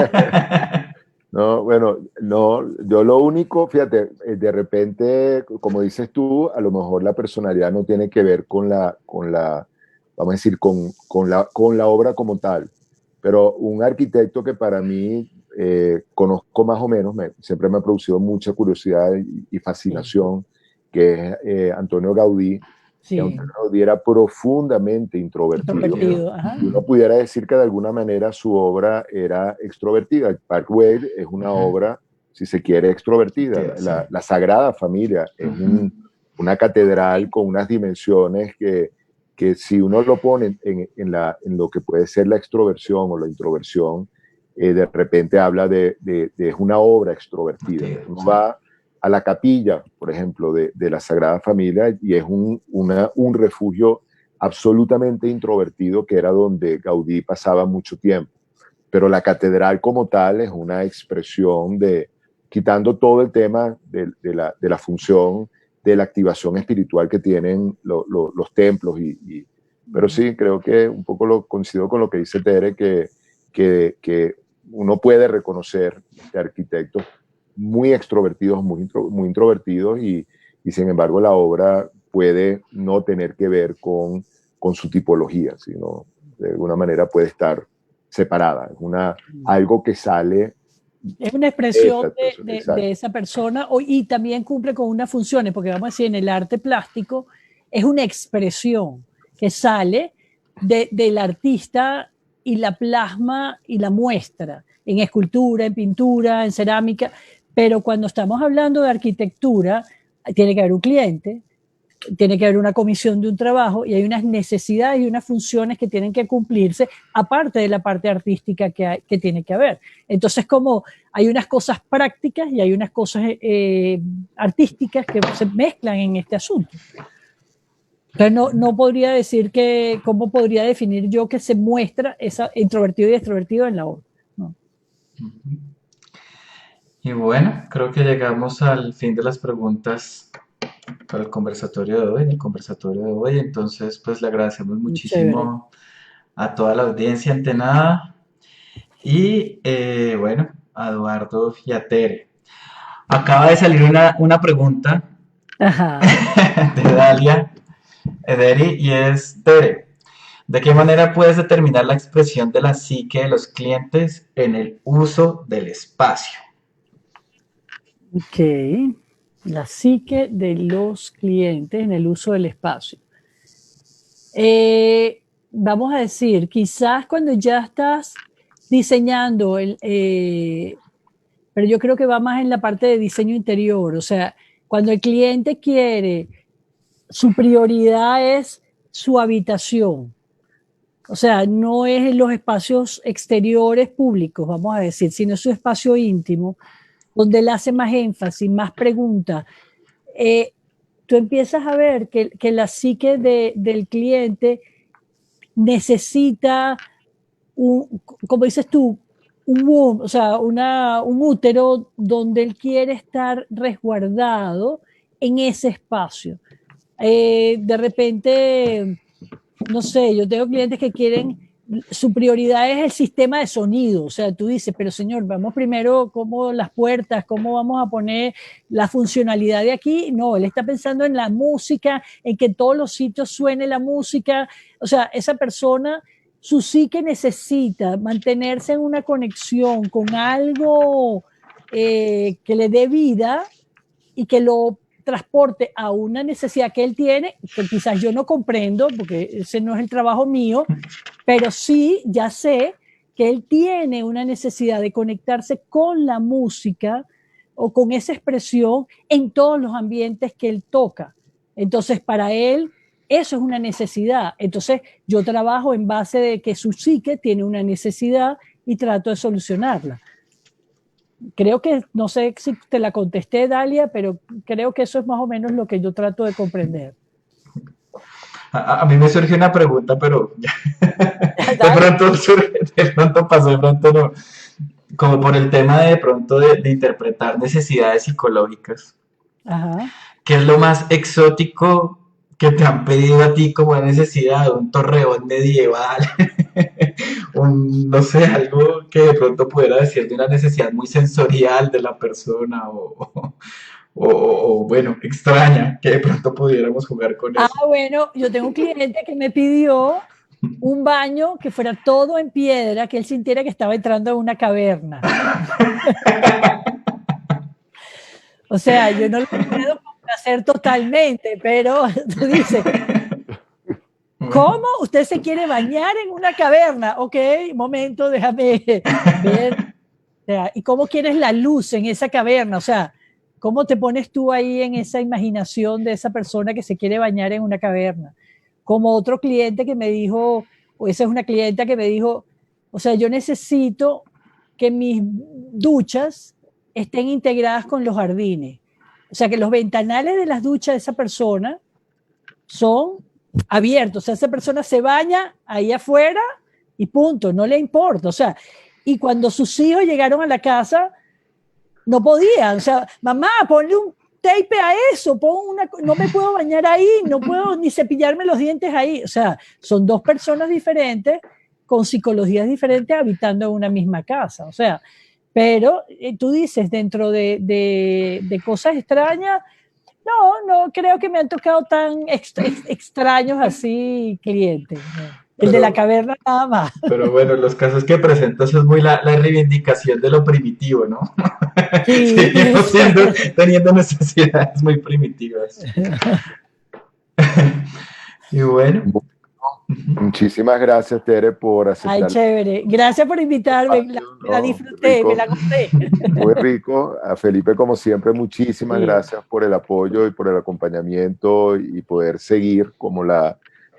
No, bueno, no, yo lo único, fíjate, de repente, como dices tú, a lo mejor la personalidad no tiene que ver vamos a decir, con la obra como tal, pero un arquitecto que para mí conozco más o menos, siempre me ha producido mucha curiosidad y fascinación, que es Antonio Gaudí. Sí. Antonio Gaudí era profundamente introvertido. Y uno pudiera decir que de alguna manera su obra era extrovertida. Park Güell es una obra, si se quiere, extrovertida. La Sagrada Familia es una catedral con unas dimensiones que si uno lo pone en lo que puede ser la extroversión o la introversión, de repente habla de una obra extrovertida. Uno va a la capilla, por ejemplo, de la Sagrada Familia, y es un refugio absolutamente introvertido, que era donde Gaudí pasaba mucho tiempo. Pero la catedral como tal es una expresión quitando todo el tema de la función, de la activación espiritual que tienen los templos. Pero sí, creo que un poco coincido con lo que dice Tere, que uno puede reconocer arquitectos muy extrovertidos, muy introvertidos, y sin embargo la obra puede no tener que ver con su tipología, sino de alguna manera puede estar separada. Es algo que sale. Es una expresión de esa persona y también cumple con unas funciones, porque vamos a decir, en el arte plástico es una expresión que sale del artista y la plasma y la muestra en escultura, en pintura, en cerámica. Pero cuando estamos hablando de arquitectura, tiene que haber un cliente, tiene que haber una comisión de un trabajo y hay unas necesidades y unas funciones que tienen que cumplirse, aparte de la parte artística que tiene que haber. Entonces, como hay unas cosas prácticas y hay unas cosas artísticas que se mezclan en este asunto. Entonces, no podría decir cómo podría definir yo que se muestra esa introvertido y extrovertido en la obra. ¿No? Y bueno, creo que llegamos al fin de las preguntas para el conversatorio de hoy. Entonces, pues le agradecemos muchísimo a toda la audiencia antenada y bueno, a Eduardo y a Tere. Acaba de salir una pregunta de Dalia Ederi, y es: Tere, ¿de qué manera puedes determinar la expresión de la psique de los clientes en el uso del espacio? Ok, la psique de los clientes en el uso del espacio. Vamos a decir, quizás cuando ya estás diseñando, pero yo creo que va más en la parte de diseño interior, o sea, cuando el cliente quiere, su prioridad es su habitación, O sea, no es en los espacios exteriores públicos, vamos a decir, sino su espacio íntimo, donde él hace más énfasis, más preguntas. Tú empiezas a ver que la psique del cliente necesita, como dices tú, o sea, un útero donde él quiere estar resguardado en ese espacio. De repente, no sé, yo tengo clientes que quieren, su prioridad es el sistema de sonido, o sea, tú dices, pero señor, vamos primero cómo las puertas, cómo vamos a poner la funcionalidad de aquí. No, él está pensando en la música, en que en todos los sitios suene la música. O sea, esa persona, su psique necesita mantenerse en una conexión con algo que le dé vida y que lo transporte a una necesidad que él tiene, que quizás yo no comprendo, porque ese no es el trabajo mío, pero sí, ya sé que él tiene una necesidad de conectarse con la música o con esa expresión en todos los ambientes que él toca. Entonces, para él, eso es una necesidad. Entonces, yo trabajo en base de que su psique tiene una necesidad y trato de solucionarla. Creo que, no sé si te la contesté, Dalia, pero creo que eso es más o menos lo que yo trato de comprender. A mí me surge una pregunta, pero de Dale. pronto surge, de pronto pasó, de pronto no. Como por el tema de pronto de interpretar necesidades psicológicas. Ajá. ¿Qué es lo más exótico que te han pedido a ti como necesidad? Un torreón medieval, no sé, algo que de pronto pudiera decir de una necesidad muy sensorial de la persona o, bueno, extraña, que de pronto pudiéramos jugar con eso. Bueno, yo tengo un cliente que me pidió un baño que fuera todo en piedra, que él sintiera que estaba entrando en una caverna. O sea, yo no lo puedo hacer totalmente, pero tú dices, ¿cómo usted se quiere bañar en una caverna? Ok, momento, déjame ver. O sea, ¿y cómo quieres la luz en esa caverna? O sea, ¿cómo te pones tú ahí en esa imaginación de esa persona que se quiere bañar en una caverna? Como otro cliente que me dijo, o esa es una clienta que me dijo, o sea, yo necesito que mis duchas estén integradas con los jardines. O sea, que los ventanales de las duchas de esa persona son abiertos. O sea, esa persona se baña ahí afuera y punto, no le importa. O sea, y cuando sus hijos llegaron a la casa, no podían. O sea, mamá, ponle un tape a eso, no me puedo bañar ahí, no puedo ni cepillarme los dientes ahí. O sea, son dos personas diferentes, con psicologías diferentes, habitando en una misma casa. O sea, pero tú dices, dentro de cosas extrañas, no creo que me han tocado tan extraños así clientes. ¿No? El de la caverna nada más. Pero bueno, los casos que presentas es muy la reivindicación de lo primitivo, ¿no? Sí, Seguimos teniendo necesidades muy primitivas. Y bueno. Muchísimas gracias, Tere, por aceptar. Ay, chévere. Gracias por invitarme. La disfruté, rico, me la gusté. muy rico. A Felipe, como siempre, muchísimas gracias por el apoyo y por el acompañamiento y poder seguir como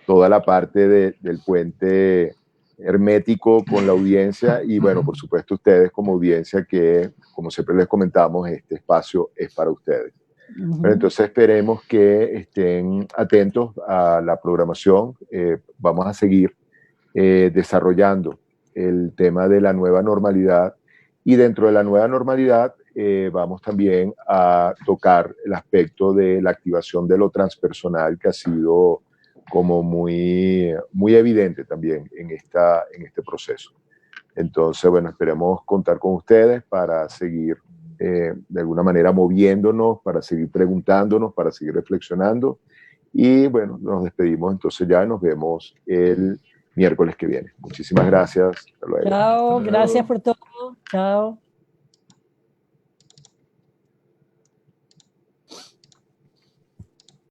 toda la parte del puente hermético con la audiencia y bueno, por supuesto ustedes como audiencia que, como siempre les comentamos, este espacio es para ustedes. Pero entonces esperemos que estén atentos a la programación. Vamos a seguir desarrollando el tema de la nueva normalidad y dentro de la nueva normalidad vamos también a tocar el aspecto de la activación de lo transpersonal que ha sido como muy evidente también en este proceso. Entonces, bueno, esperemos contar con ustedes para seguir de alguna manera moviéndonos, para seguir preguntándonos, para seguir reflexionando. Y bueno, nos despedimos entonces ya y nos vemos el miércoles que viene. Muchísimas gracias. Hasta luego. Chao, gracias por todo. Chao.